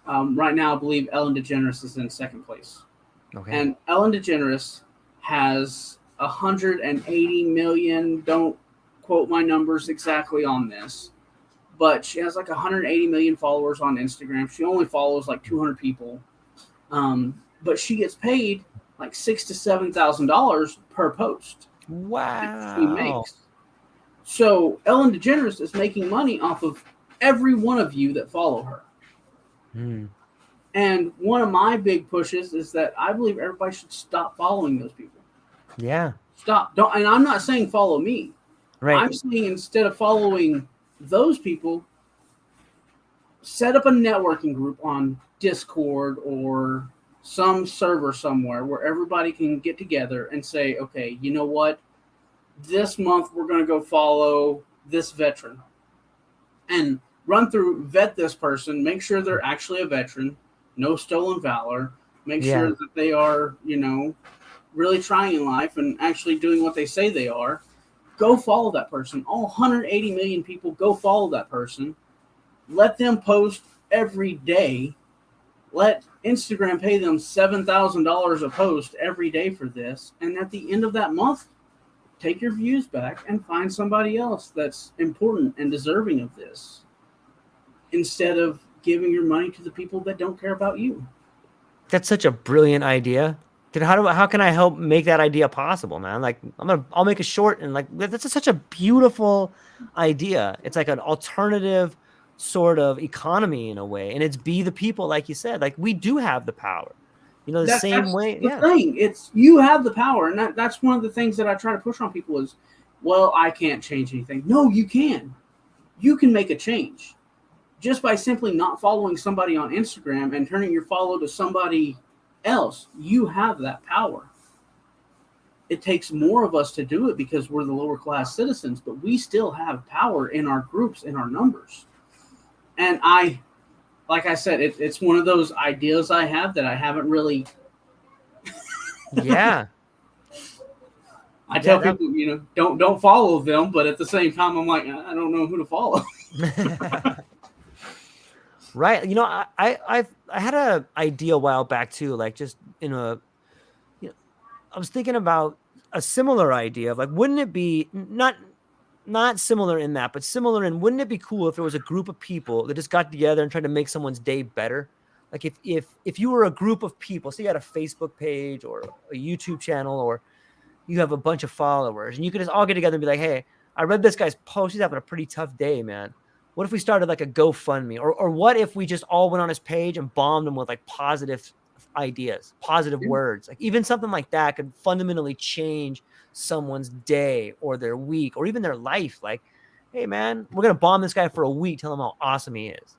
Right now, I believe Ellen DeGeneres is in second place. Okay. And Ellen DeGeneres has 180 million, don't quote my numbers exactly on this, but she has like 180 million followers on Instagram. She only follows like 200 people. But she gets paid like $6,000 to $7,000 per post. Wow. She makes. So Ellen DeGeneres is making money off of every one of you that follow her. And one of my big pushes is that I believe everybody should stop following those people. Yeah. Stop. Don't. And I'm not saying follow me. Right. I'm saying instead of following those people, set up a networking group on Discord or some server somewhere where everybody can get together and say, okay, you know what? This month we're going to go follow this veteran and vet this person, make sure they're actually a veteran, no stolen valor, make sure that they are, really trying in life and actually doing what they say they are. Go follow that person. All 180 million people, go follow that person. Let them post every day. Let Instagram pay them $7,000 a post every day for this. And at the end of that month, take your views back and find somebody else that's important and deserving of this, instead of giving your money to the people that don't care about you. That's such a brilliant idea. Dude, how can I help make that idea possible, man? Like, I'll make a short, and like, that's such a beautiful idea. It's like an alternative sort of economy in a way. And it's be the people, like you said. Like, we do have the power. The same way. The thing. It's, you have the power. And that's one of the things that I try to push on people is, well, I can't change anything. No, you can. You can make a change. just by simply not following somebody on Instagram and turning your follow to somebody else, you have that power. It takes more of us to do it because we're the lower class citizens, but we still have power in our groups, in our numbers. And like I said, it's one of those ideas I have that I haven't really. Yeah. I tell people, don't follow them, but at the same time, I'm like, I don't know who to follow. Right. I had an idea a while back too, like just I was thinking about a similar idea of like, wouldn't it be not similar in that, but similar in, wouldn't it be cool if there was a group of people that just got together and tried to make someone's day better? Like if you were a group of people, so you had a Facebook page or a YouTube channel, or you have a bunch of followers, and you could just all get together and be like, hey, I read this guy's post. He's having a pretty tough day, man. What if we started like a GoFundMe? Or what if we just all went on his page and bombed him with like positive ideas, positive words? Like even something like that could fundamentally change someone's day or their week or even their life. Like, hey man, we're going to bomb this guy for a week. Tell him how awesome he is.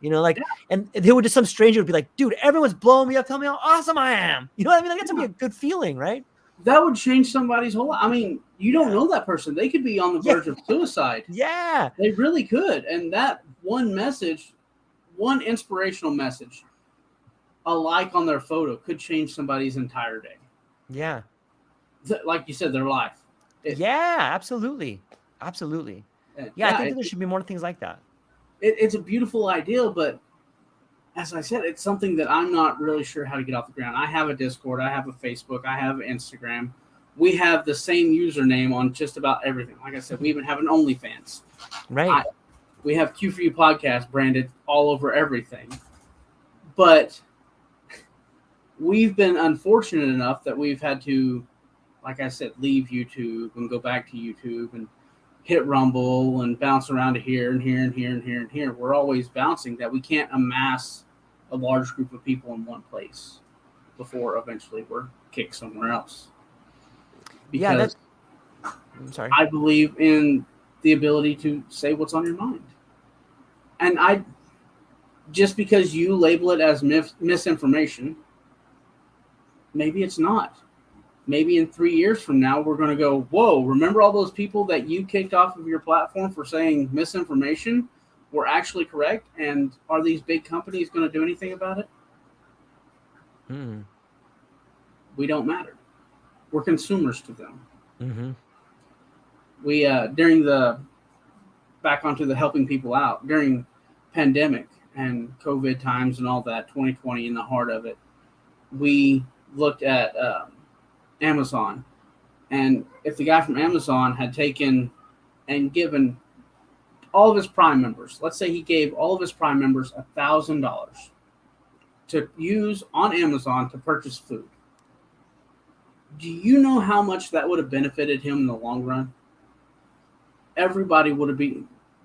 And he would just, some stranger would be like, dude, everyone's blowing me up. Tell me how awesome I am. You know what I mean? Like, that's gonna be a good feeling, right? That would change somebody's whole life. I mean, you don't know that person. They could be on the verge of suicide. Yeah. They really could. And that one message, one inspirational message, a like on their photo could change somebody's entire day. Yeah. Like you said, their life. Absolutely. Absolutely. I think there should be more things like that. It's a beautiful idea, but as I said, it's something that I'm not really sure how to get off the ground. I have a Discord, I have a Facebook, I have Instagram. We have the same username on just about everything. Like I said, we even have an OnlyFans. Right. We have Q4U Podcast branded all over everything. But we've been unfortunate enough that we've had to, like I said, leave YouTube and go back to YouTube and hit Rumble and bounce around to here and here and here and here and here. We're always bouncing, that we can't amass a large group of people in one place before eventually we're kicked somewhere else. Because I'm sorry. I believe in the ability to say what's on your mind. And just because you label it as misinformation, maybe it's not. Maybe in 3 years from now, we're going to go, whoa, remember all those people that you kicked off of your platform for saying misinformation were actually correct? And are these big companies going to do anything about it? We don't matter. We're consumers to them. Mm-hmm. We, back onto the helping people out, during pandemic and COVID times and all that, 2020 in the heart of it, we looked at Amazon. And if the guy from Amazon had taken and given all of his Prime members, let's say he gave all of his Prime members $1,000 to use on Amazon to purchase food, do you know how much that would have benefited him in the long run? Everybody would have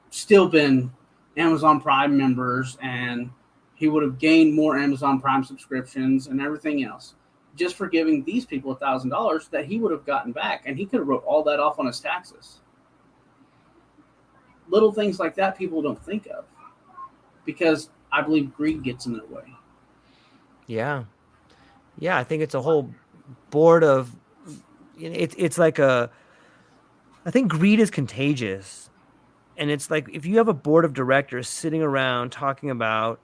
still been Amazon Prime members, and he would have gained more Amazon Prime subscriptions and everything else, just for giving these people $1,000 that he would have gotten back, and he could have wrote all that off on his taxes. Little things like that people don't think of, because I believe greed gets in their way. Yeah, I think it's a whole board of, it's like I think greed is contagious, and it's like if you have a board of directors sitting around talking about,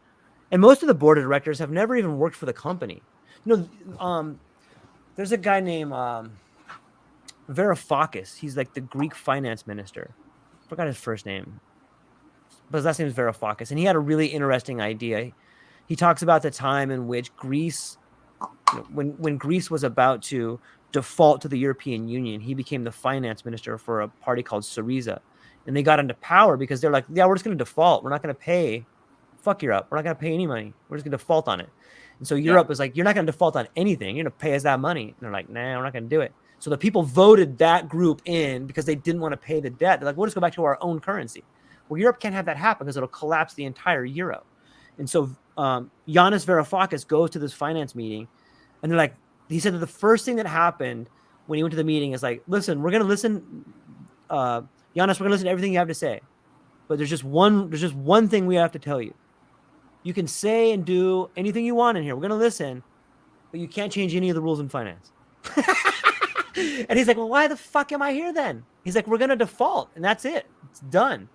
and most of the board of directors have never even worked for the company. There's a guy named Varoufakis. He's like the Greek finance minister. Forgot his first name, but his last name is Varoufakis, and he had a really interesting idea. He talks about the time in which Greece, when Greece was about to default to the European Union, he became the finance minister for a party called Syriza, and they got into power because they're like, yeah, we're just going to default. We're not going to pay. Fuck Europe. We're not going to pay any money. We're just going to default on it. And so Europe was like, you're not going to default on anything. You're going to pay us that money. And they're like, nah, we're not going to do it. So the people voted that group in because they didn't want to pay the debt. They're like, we'll just go back to our own currency. Well, Europe can't have that happen because it'll collapse the entire euro. And so Yanis Varoufakis goes to this finance meeting, and they're like, he said that the first thing that happened when he went to the meeting is like, listen, we're going to listen, Yanis, we're going to listen to everything you have to say. But there's just one thing we have to tell you. You can say and do anything you want in here. We're going to listen, but you can't change any of the rules in finance. And he's like, well, why the fuck am I here then? He's like, we're going to default, and that's it. It's done.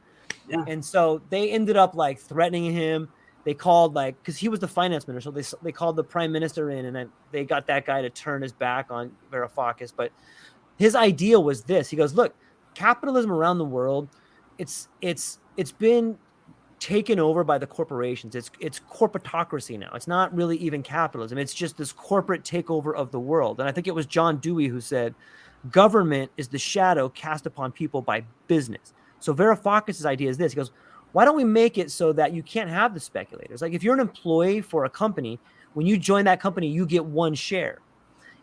Yeah. And so they ended up like threatening him. They called because he was the finance minister. So they called the prime minister in, and then they got that guy to turn his back on Varoufakis. But his idea was this. He goes, look, capitalism around the world, it's been taken over by the corporations. It's corporatocracy now. It's not really even capitalism. It's just this corporate takeover of the world. And I think it was John Dewey who said, government is the shadow cast upon people by business. So Varoufakis' idea is this. He goes, why don't we make it so that you can't have the speculators? Like if you're an employee for a company, when you join that company, you get one share.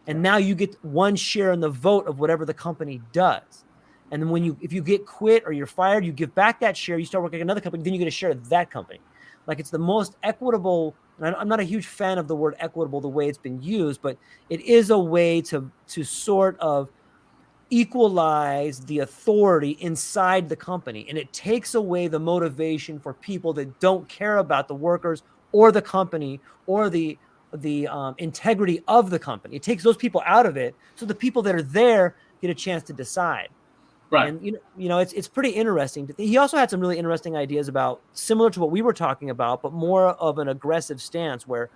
And now you get one share in the vote of whatever the company does. And then if you get quit or you're fired, you give back that share, you start working at another company, then you get a share of that company. Like it's the most equitable. And I'm not a huge fan of the word equitable, the way it's been used, but it is a way to sort of equalize the authority inside the company. And it takes away the motivation for people that don't care about the workers or the company or the integrity of the company. It takes those people out of it. So the people that are there get a chance to decide. Right. And, you know, it's pretty interesting. He also had some really interesting ideas about similar to what we were talking about, but more of an aggressive stance where,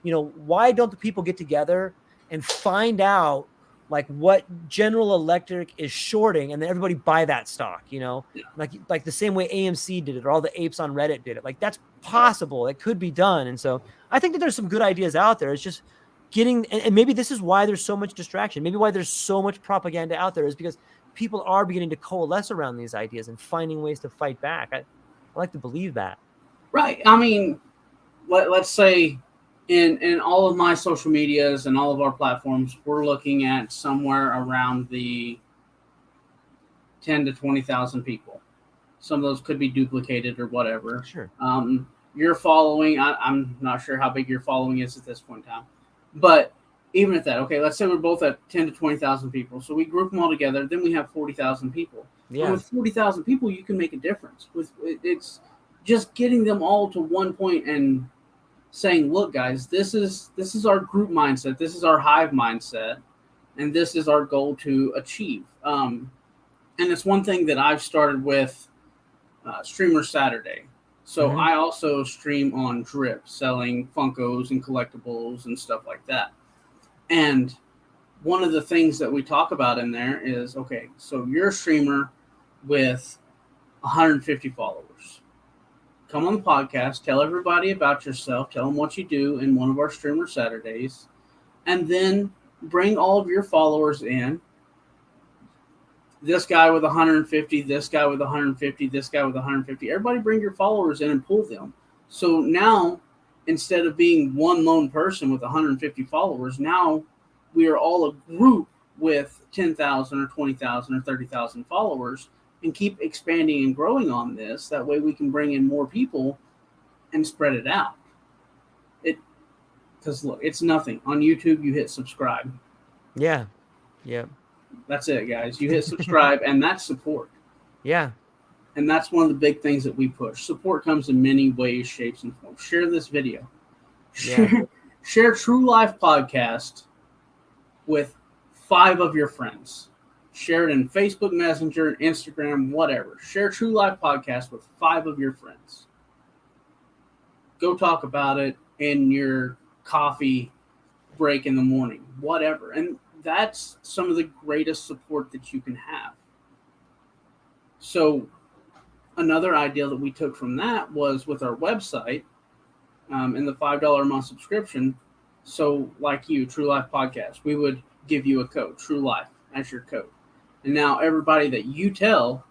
you know, why don't the people get together and find out like what General Electric is shorting and then everybody buy that stock, you know, like the same way AMC did it or all the apes on Reddit did it. Like that's possible. It could be done. And so I think that there's some good ideas out there. It's just getting, and maybe this is why there's so much distraction. Maybe why there's so much propaganda out there is because people are beginning to coalesce around these ideas and finding ways to fight back. I like to believe that. Right. I mean, let's say in all of my social medias and all of our platforms, we're looking at somewhere around the 10 to 20,000 people. Some of those could be duplicated or whatever. Sure. Your following, I'm not sure how big your following is at this point in time, but even at that, okay, let's say we're both at 10 to 20,000 people. So we group them all together. Then we have 40,000 people. Yeah. And with 40,000 people, you can make a difference. It's just getting them all to one point and saying, look, guys, this is our group mindset. This is our hive mindset. And this is our goal to achieve. And it's one thing that I've started with Streamer Saturday. So I also stream on Drip, selling Funkos and collectibles and stuff like that. And one of the things that we talk about in there is, okay, so you're a streamer with 150 followers. Come on the podcast, tell everybody about yourself, tell them what you do in one of our Streamer Saturdays, and then bring all of your followers in. This guy with 150, this guy with 150, this guy with 150. Everybody bring your followers in and pull them. So now, instead of being one lone person with 150 followers, now we are all a group with 10,000 or 20,000 or 30,000 followers and keep expanding and growing on this. That way we can bring in more people and spread it out. Because look, it's nothing. On YouTube, you hit subscribe. Yeah. Yeah. That's it, guys. You hit subscribe, and that's support. Yeah. And that's one of the big things that we push. Support comes in many ways, shapes, and forms. Share this video. Share TrueLife podcast with 5 of your friends. Share it in Facebook Messenger, Instagram, whatever. Share TrueLife podcast with 5 of your friends. Go talk about it in your coffee break in the morning, whatever. And that's some of the greatest support that you can have. So another idea that we took from that was with our website and the $5 a month subscription. So like you, TrueLife Podcast, we would give you a code, TrueLife, as your code. And now everybody that you tell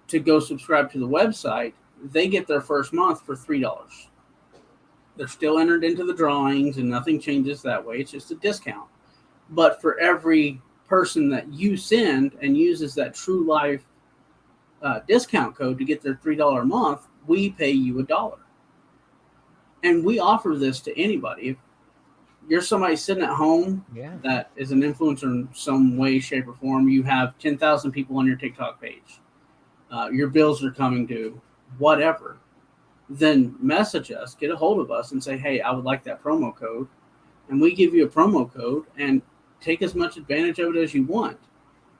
to go subscribe to the website, they get their first month for $3. They're still entered into the drawings and nothing changes that way. It's just a discount. But for every person that you send and uses that TrueLife discount code to get their $3 a month, we pay you $1. And we offer this to anybody. If you're somebody sitting at home that is an influencer in some way, shape, or form, you have 10,000 people on your TikTok page. Your bills are coming due, whatever. then message us, get a hold of us, and say, hey, I would like that promo code. And we give you a promo code and take as much advantage of it as you want.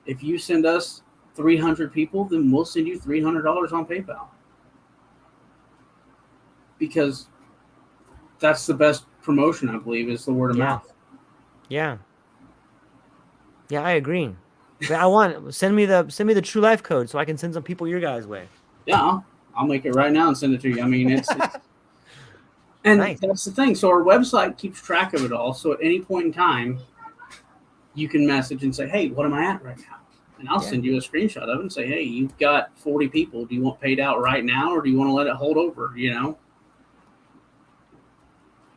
If you send us 300 people, then we'll send you $300 on PayPal. Because that's the best promotion, I believe, is the word of mouth. Yeah. Yeah, I agree. But send me the TrueLife code so I can send some people your guys' way. Yeah, I'll make it right now and send it to you. I mean, it's and nice. That's the thing. So our website keeps track of it all. So at any point in time, you can message and say, hey, what am I at right now? And I'll send you a screenshot of it and say, hey, you've got 40 people. Do you want paid out right now, or do you want to let it hold over,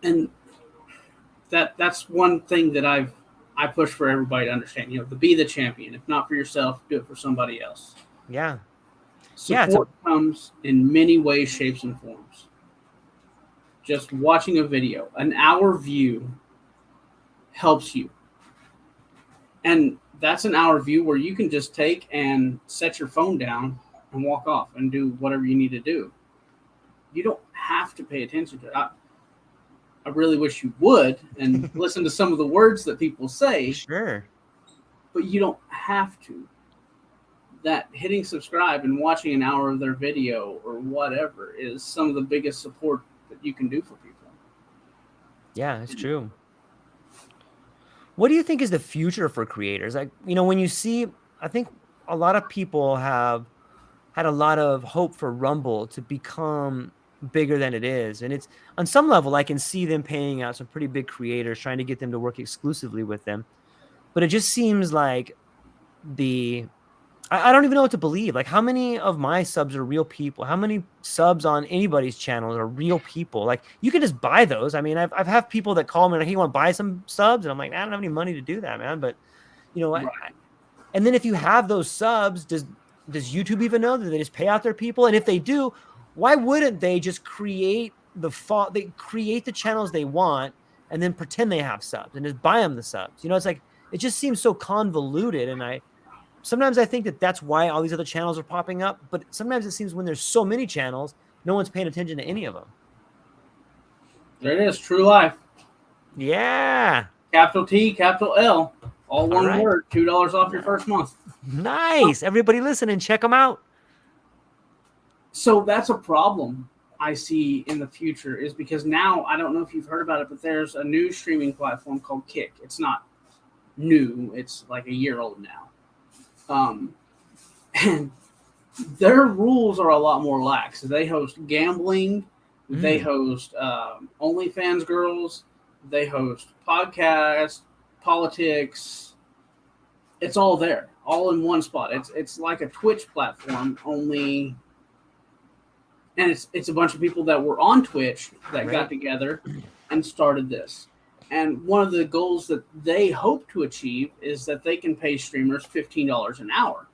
And that's one thing that I push for everybody to understand, to be the champion. If not for yourself, do it for somebody else. Yeah. Support comes in many ways, shapes, and forms. Just watching a video, an hour view helps you. And that's an hour view where you can just take and set your phone down and walk off and do whatever you need to do. You don't have to pay attention to it. I really wish you would and listen to some of the words that people say. Sure. But you don't have to. That hitting subscribe and watching an hour of their video or whatever is some of the biggest support that you can do for people. Yeah, it's true. What do you think is the future for creators? Like, when you see, I think a lot of people have had a lot of hope for Rumble to become bigger than it is. And it's on some level, I can see them paying out some pretty big creators, trying to get them to work exclusively with them. But it just seems like I don't even know what to believe. Like, how many of my subs are real people? How many subs on anybody's channel are real people? Like, you can just buy those. I mean, I've had people that call me like, hey, you want to buy some subs? And I'm like, I don't have any money to do that, man. But, right. And then if you have those subs, does YouTube even know that they just pay out their people? And if they do, why wouldn't they just create the channels they want and then pretend they have subs and just buy them the subs? It's like, it just seems so convoluted. And sometimes I think that that's why all these other channels are popping up. But sometimes it seems when there's so many channels, no one's paying attention to any of them. There it is. TrueLife. Yeah. Capital T, capital L. All one word. $2 off your first month. Nice. Everybody listen and check them out. So that's a problem I see in the future, is because now, I don't know if you've heard about it, but there's a new streaming platform called Kick. It's not new. It's like a year old now. And their rules are a lot more lax. They host gambling. They host OnlyFans girls. They host podcasts, politics. It's all there, all in one spot. It's like a Twitch platform, only... And it's a bunch of people that were on Twitch that got together and started this. And one of the goals that they hope to achieve is that they can pay streamers $15 an hour.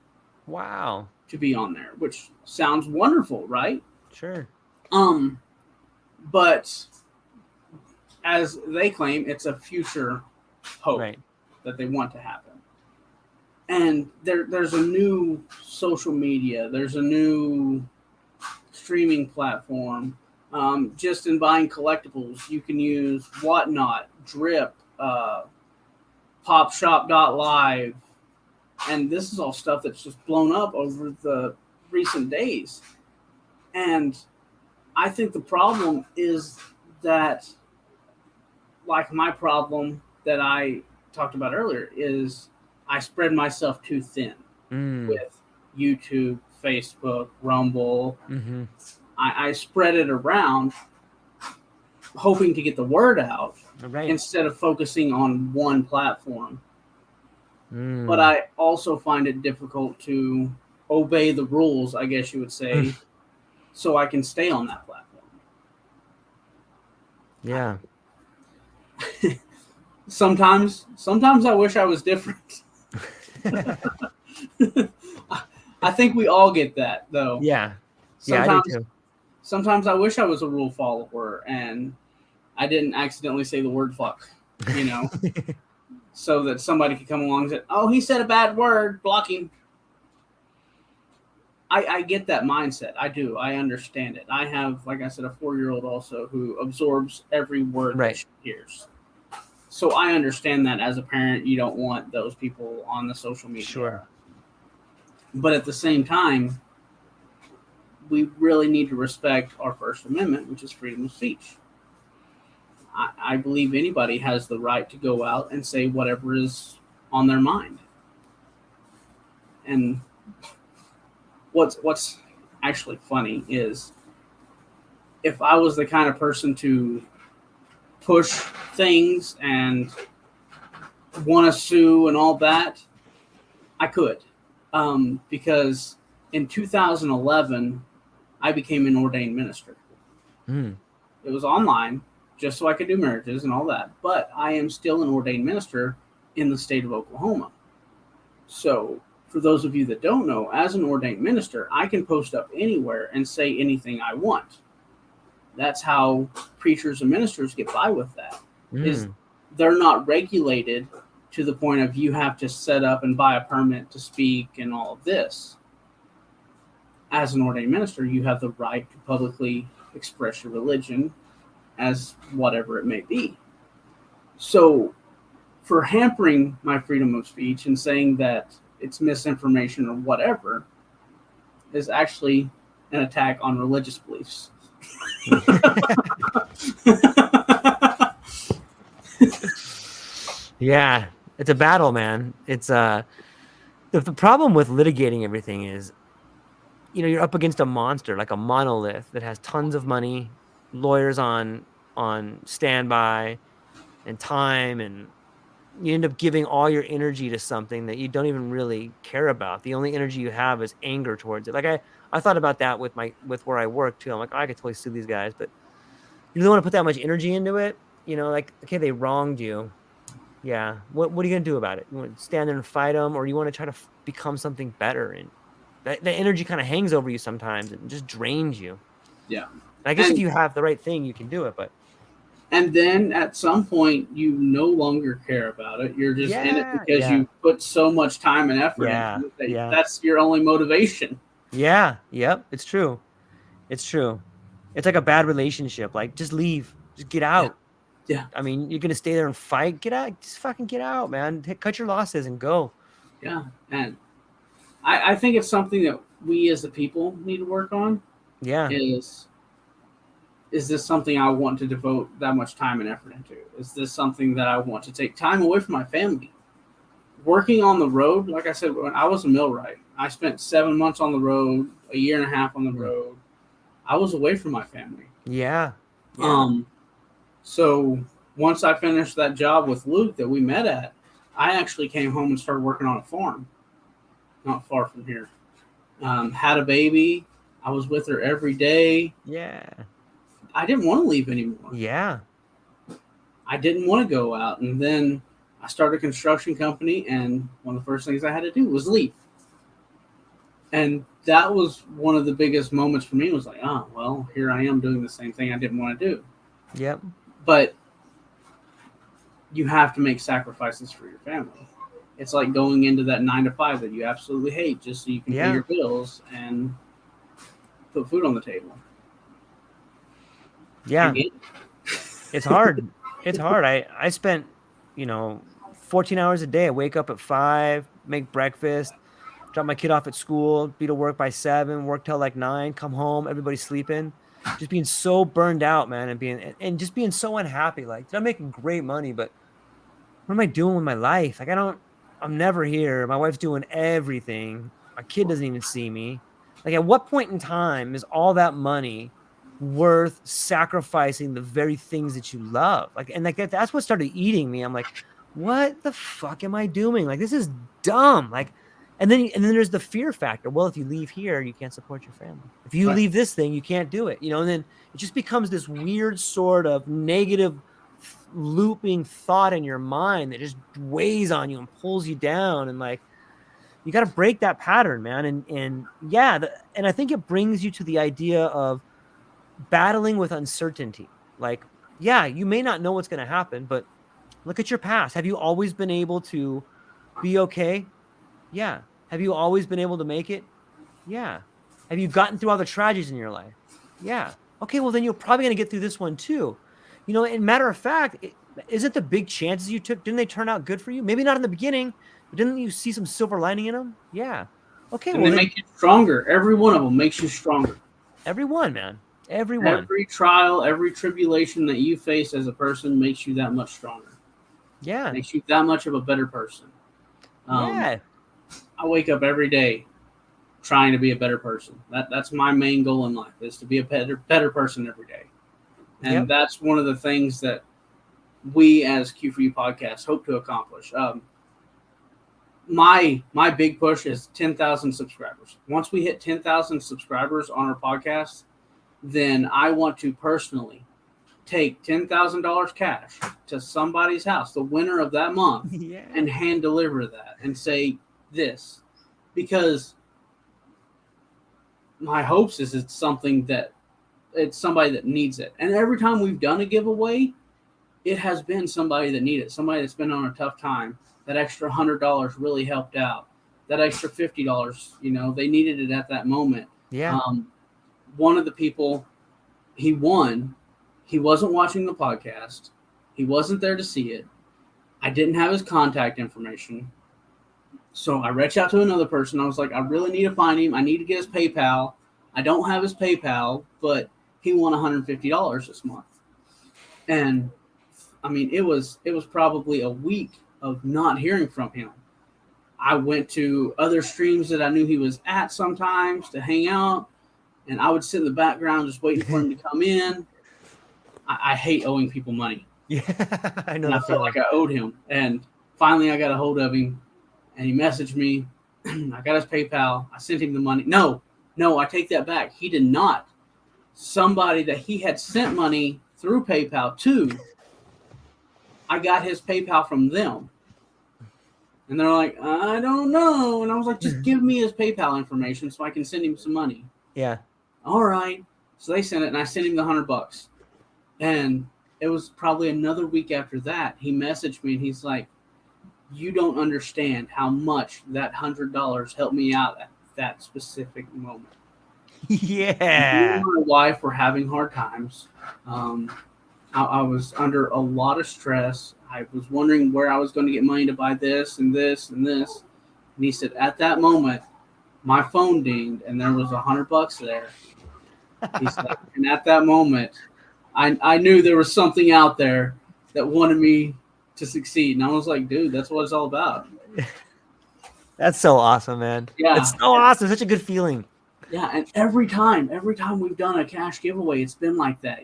Wow. To be on there, which sounds wonderful, right? Sure. But as they claim, it's a future hope that they want to happen. And there's a new social media. There's a new streaming platform. Just in buying collectibles, you can use Whatnot, Drip, PopShop.live, and this is all stuff that's just blown up over the recent days. And I think the problem is that, like my problem that I talked about earlier, is I spread myself too thin with YouTube, Facebook, Rumble. I spread it around, hoping to get the word out instead of focusing on one platform. But I also find it difficult to obey the rules, I guess you would say, so I can stay on that platform. Yeah. Sometimes I wish I was different. I think we all get that, though. Yeah. Sometimes, I do too. Sometimes I wish I was a rule follower and I didn't accidentally say the word fuck, so that somebody could come along and say, oh, he said a bad word, block him. I get that mindset. I do. I understand it. I have, like I said, a 4-year-old also who absorbs every word that she hears. So I understand that as a parent, you don't want those people on the social media. Sure. But at the same time, we really need to respect our First Amendment, which is freedom of speech. I believe anybody has the right to go out and say whatever is on their mind. And what's actually funny is if I was the kind of person to push things and want to sue and all that, I could. Because in 2011, I became an ordained minister. Mm. It was online, just so I could do marriages and all that. But I am still an ordained minister in the state of Oklahoma. So for those of you that don't know, as an ordained minister, I can post up anywhere and say anything I want. That's how preachers and ministers get by with that. Is they're not regulated to the point of you have to set up and buy a permit to speak and all of this. As an ordained minister, you have the right to publicly express your religion as whatever it may be. So for hampering my freedom of speech and saying that it's misinformation or whatever is actually an attack on religious beliefs. Yeah, it's a battle, man. It's the problem with litigating everything is, you're up against a monster, like a monolith that has tons of money, lawyers on standby, and time, and you end up giving all your energy to something that you don't even really care about. The only energy you have is anger towards it. Like I thought about that with where I work too. I'm like, I could totally sue these guys, but you don't want to put that much energy into it. Like, okay, they wronged you. Yeah. What are you going to do about it? You want to stand there and fight them, or you want to try to become something better? And that energy kind of hangs over you sometimes and just drains you. Yeah. I guess if you have the right thing, you can do it, but. And then at some point, you no longer care about it. You're just in it because you put so much time and effort into it. That's your only motivation. Yeah. Yep. It's true. It's true. It's like a bad relationship. Like, just leave. Just get out. Yeah. I mean, you're going to stay there and fight. Get out. Just fucking get out, man. Cut your losses and go. Yeah. And I think it's something that we as a people need to work on. Yeah. Is this something I want to devote that much time and effort into? Is this something that I want to take time away from my family? Working on the road, like I said, when I was a millwright, I spent 7 months on the road, a year and a half on the road. I was away from my family. Yeah. So once I finished that job with Luke that we met at, I actually came home and started working on a farm, not far from here. Had a baby. I was with her every day. Yeah. I didn't want to leave anymore. Yeah. I didn't want to go out. And then I started a construction company, and one of the first things I had to do was leave. And that was one of the biggest moments for me. It was like, oh, well, here I am doing the same thing I didn't want to do. Yep. But you have to make sacrifices for your family. It's like going into that 9 to 5 that you absolutely hate just so you can pay your bills and put food on the table. Yeah. It's hard. It's hard. I spent, 14 hours a day. I wake up at 5, make breakfast, drop my kid off at school, be to work by 7, work till like 9, come home, everybody's sleeping. Just being so burned out, man, and just being so unhappy. Like, I'm making great money, but what am I doing with my life? Like, I'm never here. My wife's doing everything. My kid doesn't even see me. Like, at what point in time is all that money worth sacrificing the very things that you love? Like, and like that's what started eating me. I'm like, what the fuck am I doing? Like, this is dumb. Like, and then there's the fear factor. Well, if you leave here, you can't support your family. If you leave this thing, you can't do it. And then it just becomes this weird sort of negative looping thought in your mind that just weighs on you and pulls you down. And like, you got to break that pattern, man. And I think it brings you to the idea of battling with uncertainty. Like, you may not know what's going to happen, but look at your past. Have you always been able to be okay? Yeah. Have you always been able to make it? Yeah. Have you gotten through all the tragedies in your life? Yeah. Okay, well, then you're probably going to get through this one too. You know, and matter of fact, isn't the big chances you took, didn't they turn out good for you? Maybe not in the beginning, but didn't you see some silver lining in them? Yeah. Okay, and well, they make you stronger. Every one of them makes you stronger. Everyone, man. Everyone. Every trial, every tribulation that you face as a person makes you that much stronger. Yeah. Makes you that much of a better person. Yeah. I wake up every day trying to be a better person. That's my main goal in life, is to be a better person every day. And that's one of the things that we as Q4U Podcast hope to accomplish. My big push is 10,000 subscribers. Once we hit 10,000 subscribers on our podcast, then I want to personally take $10,000 cash to somebody's house, the winner of that month, and hand deliver that and say this, because my hopes is it's somebody that needs it. And every time we've done a giveaway, it has been somebody that needed it, somebody that's been on a tough time. That extra $100 really helped out. That extra $50, they needed it at that moment. Yeah. One of the people, he won. He wasn't watching the podcast. He wasn't there to see it. I didn't have his contact information. So I reached out to another person. I was like, I really need to find him. I need to get his PayPal. I don't have his PayPal, but he won $150 this month. And I mean, it was probably a week of not hearing from him. I went to other streams that I knew he was at sometimes to hang out, and I would sit in the background just waiting for him to come in. I hate owing people money. Yeah, I know. And I felt like I owed him. And finally I got a hold of him, and he messaged me. I got his PayPal. I sent him the money. No, I take that back. He did not. Somebody that he had sent money through PayPal to, I got his PayPal from them. And they're like, I don't know. And I was like, just give me his PayPal information so I can send him some money. Yeah. All right. So they sent it, and I sent him the $100. And it was probably another week after that, he messaged me, and he's like, you don't understand how much that $100 helped me out at that specific moment. Yeah. Me and my wife were having hard times. I was under a lot of stress. I was wondering where I was going to get money to buy this and this and this. And he said, at that moment, my phone dinged and there was $100 there. He said, and at that moment, I knew there was something out there that wanted me to succeed. And I was like, dude, that's what it's all about. That's so awesome, man. Yeah. It's so awesome. Such a good feeling. Yeah. And every time we've done a cash giveaway, it's been like that,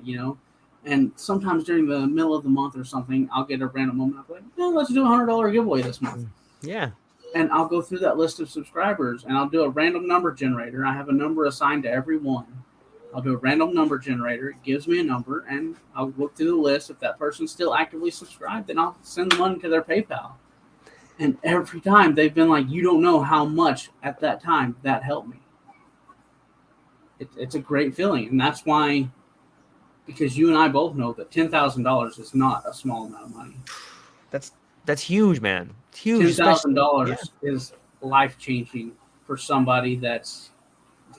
And sometimes during the middle of the month or something, I'll get a random moment. I'll be like, let's do a $100 giveaway this month. Yeah. And I'll go through that list of subscribers, and I'll do a random number generator. I have a number assigned to every one. I'll do a random number generator. It gives me a number, and I'll look through the list. If that person's still actively subscribed, then I'll send the money to their PayPal. And every time they've been like, you don't know how much at that time that helped me. It's a great feeling. And that's why, because you and I both know that $10,000 is not a small amount of money. That's huge, man. It's huge. $10,000 is life-changing for somebody that's,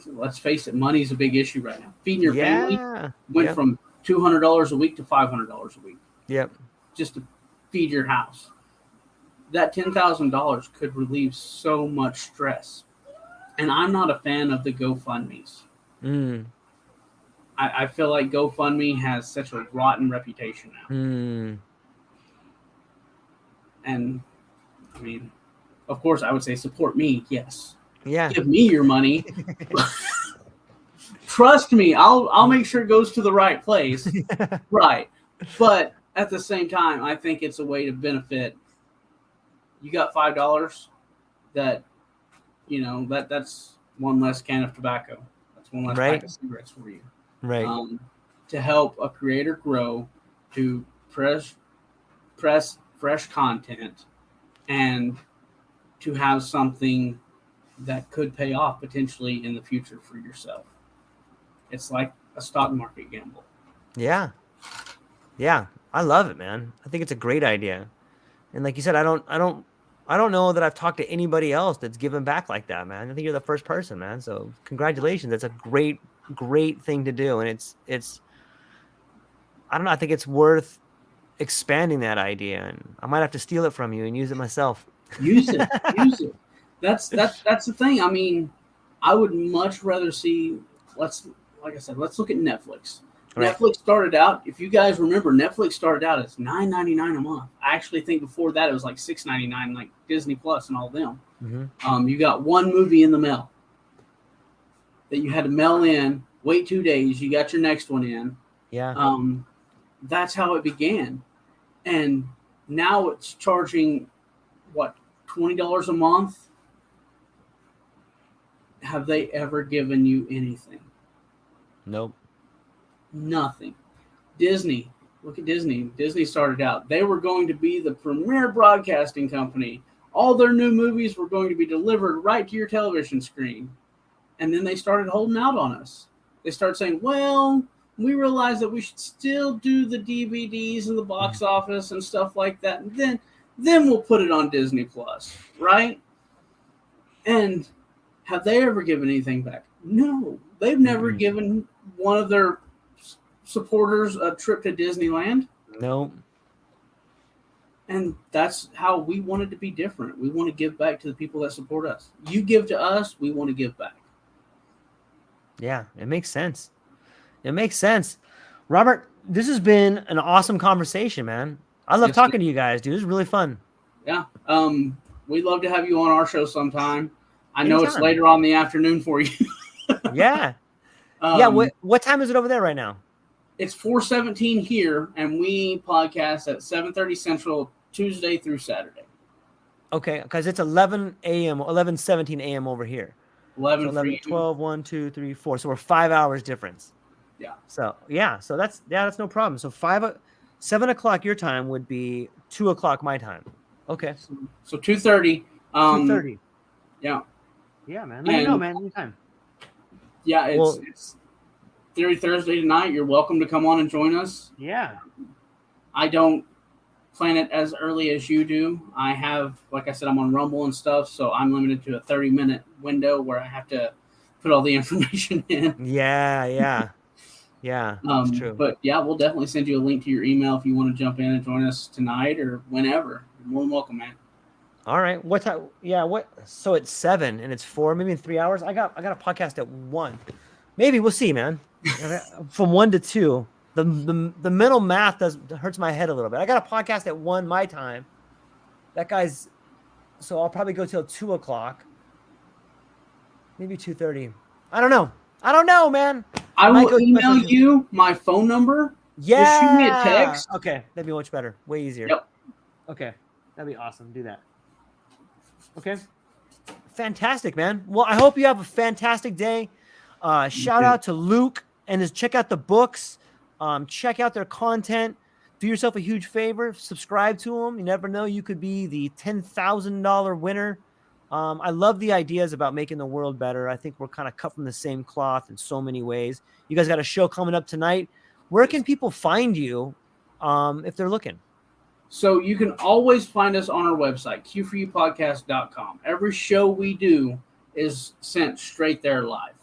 let's face it, money's a big issue right now. Feeding your family went from $200 a week to $500 a week. Yep. Just to feed your house. That $10,000 could relieve so much stress. And I'm not a fan of the GoFundMes. I feel like GoFundMe has such a rotten reputation now. And, I mean, of course, I would say support me, yes. Yeah. Give me your money. Trust me, I'll make sure it goes to the right place. Right. But at the same time, I think it's a way to benefit. You got $5 that, that's one less can of tobacco. That's one less pack of cigarettes for you. Right. To help a creator grow, to press fresh content, and to have something that could pay off potentially in the future for yourself. It's like a stock market gamble. Yeah. I love it, man. I think it's a great idea. And like you said, I don't I don't know that I've talked to anybody else that's given back like that, man. I think you're the first person, man. So congratulations. That's a great thing to do. And it's, I don't know. I think it's worth expanding that idea, and I might have to steal it from you and use it myself. Use it. That's the thing. I mean, I would much rather see, like I said, let's look at Netflix. Right. Netflix started out, if you guys remember, Netflix started out as $9.99 a month. I actually think before that it was like $6.99, like Disney Plus and all them. Mm-hmm. You got one movie in the mail that you had to mail in, wait 2 days, you got your next one in. Yeah. That's how it began. And now it's charging, what, $20 a month? Have they ever given you anything? Nope. Nothing. Disney. Look at Disney. Disney started out. They were going to be the premier broadcasting company. All their new movies were going to be delivered right to your television screen. And then they started holding out on us. They started saying, well, we realized that we should still do the DVDs and the box office and stuff like that. And then we'll put it on Disney Plus, right? And have they ever given anything back? No. They've never given one of their supporters a trip to Disneyland. Nope. And that's how we wanted to be different. We want to give back to the people that support us. You give to us, we want to give back. Yeah, it makes sense. It makes sense. Robert, this has been an awesome conversation, man. I love talking to you guys, dude. This is really fun. Yeah. We'd love to have you on our show sometime. I know it's later on in the afternoon for you. Yeah. Yeah. What time is it over there right now? It's 4:17 here, and we podcast at 7:30 Central, Tuesday through Saturday. Okay, because it's 11 a.m., 11:17 a.m. over here. 11, 12, 1, 2, 3, 4. So we're 5 hours difference. Yeah. So that's no problem. So 7 o'clock your time would be 2 o'clock my time. Okay. So 2:30. 2:30. Yeah. Yeah, man. Let me know, man. Anytime. Yeah, it's Theory Thursday tonight. You're welcome to come on and join us. Yeah. I don't plan it as early as you do. I have, like I said, I'm on Rumble and stuff, so I'm limited to a 30-minute window where I have to put all the information in. Yeah. Yeah, that's true. But yeah, we'll definitely send you a link to your email if you want to jump in and join us tonight or whenever. You're more than welcome, man. All right. What time? Yeah. What? So it's 7 and it's 4, maybe in 3 hours. I got a podcast at 1. Maybe we'll see, man. From 1 to 2. The mental math hurts my head a little bit. I got a podcast at 1 my time. That guy's. So I'll probably go till 2 o'clock. Maybe 2:30. I don't know, man. I will email you my phone number. Yeah. Just shoot me a text. Okay. That'd be much better. Way easier. Yep. Okay. That'd be awesome. Do that. Okay. Fantastic, man. Well, I hope you have a fantastic day. Shout out to Luke and check out the books. Check out their content. Do yourself a huge favor. Subscribe to them. You never know. You could be the $10,000 winner. I love the ideas about making the world better. I think we're kind of cut from the same cloth in so many ways. You guys got a show coming up tonight. Where can people find you if they're looking? So you can always find us on our website, q4upodcast.com. Every show we do is sent straight there live.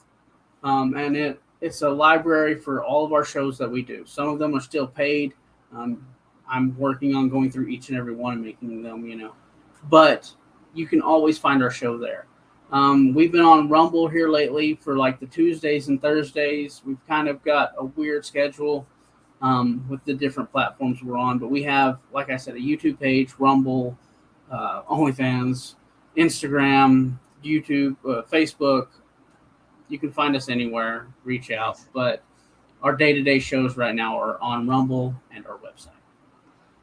And it's a library for all of our shows that we do. Some of them are still paid. I'm working on going through each and every one and making them, But you can always find our show there. We've been on Rumble here lately for like the Tuesdays and Thursdays. We've kind of got a weird schedule with the different platforms we're on. But we have, like I said, a YouTube page, Rumble, OnlyFans, Instagram, YouTube, Facebook. You can find us anywhere. Reach out. But our day-to-day shows right now are on Rumble and our website.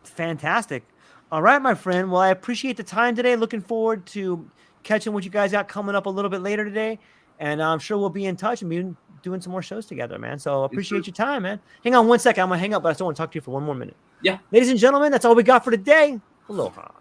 Fantastic. All right, my friend. Well, I appreciate the time today. Looking forward to catching what you guys got coming up a little bit later today. And I'm sure we'll be in touch and be doing some more shows together, man. So appreciate your time, man. Hang on one second. I'm going to hang up, but I still want to talk to you for one more minute. Yeah. Ladies and gentlemen, that's all we got for today. Aloha.